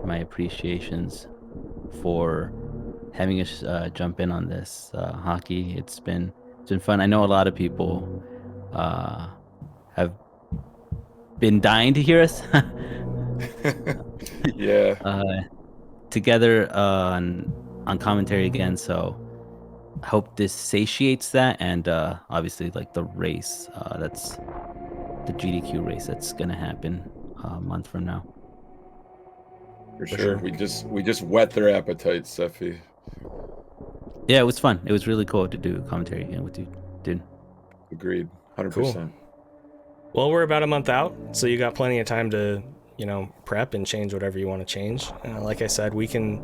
my appreciations for having us jump in on this hockey. It's been fun. I know a lot of people have been dying to hear us. Yeah. Together on commentary again. So I hope this satiates that, and obviously like the race, that's the GDQ race that's gonna happen a month from now. For sure. We just whet their appetites, Sephy. Yeah, it was fun. It was really cool to do commentary again with you, dude. Agreed. 100%. Cool. Well, we're about a month out, so you got plenty of time to, you know, prep and change whatever you want to change. Like I said, we can,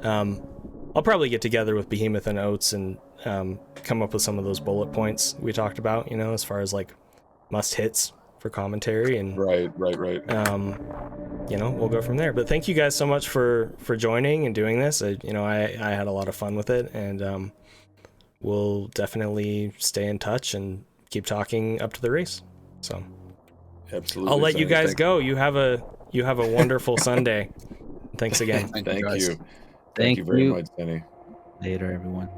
I'll probably get together with Behemoth and Oates and come up with some of those bullet points we talked about, you know, as far as like must hits for commentary, and Right. you know, we'll go from there. But thank you guys so much for joining and doing this. I had a lot of fun with it, and we'll definitely stay in touch and keep talking up to the race. So Absolutely. I'll let you guys Thank go. You have a wonderful Sunday. Thanks again. Thank guys. you. Thank you very much, Zeni. Later, everyone.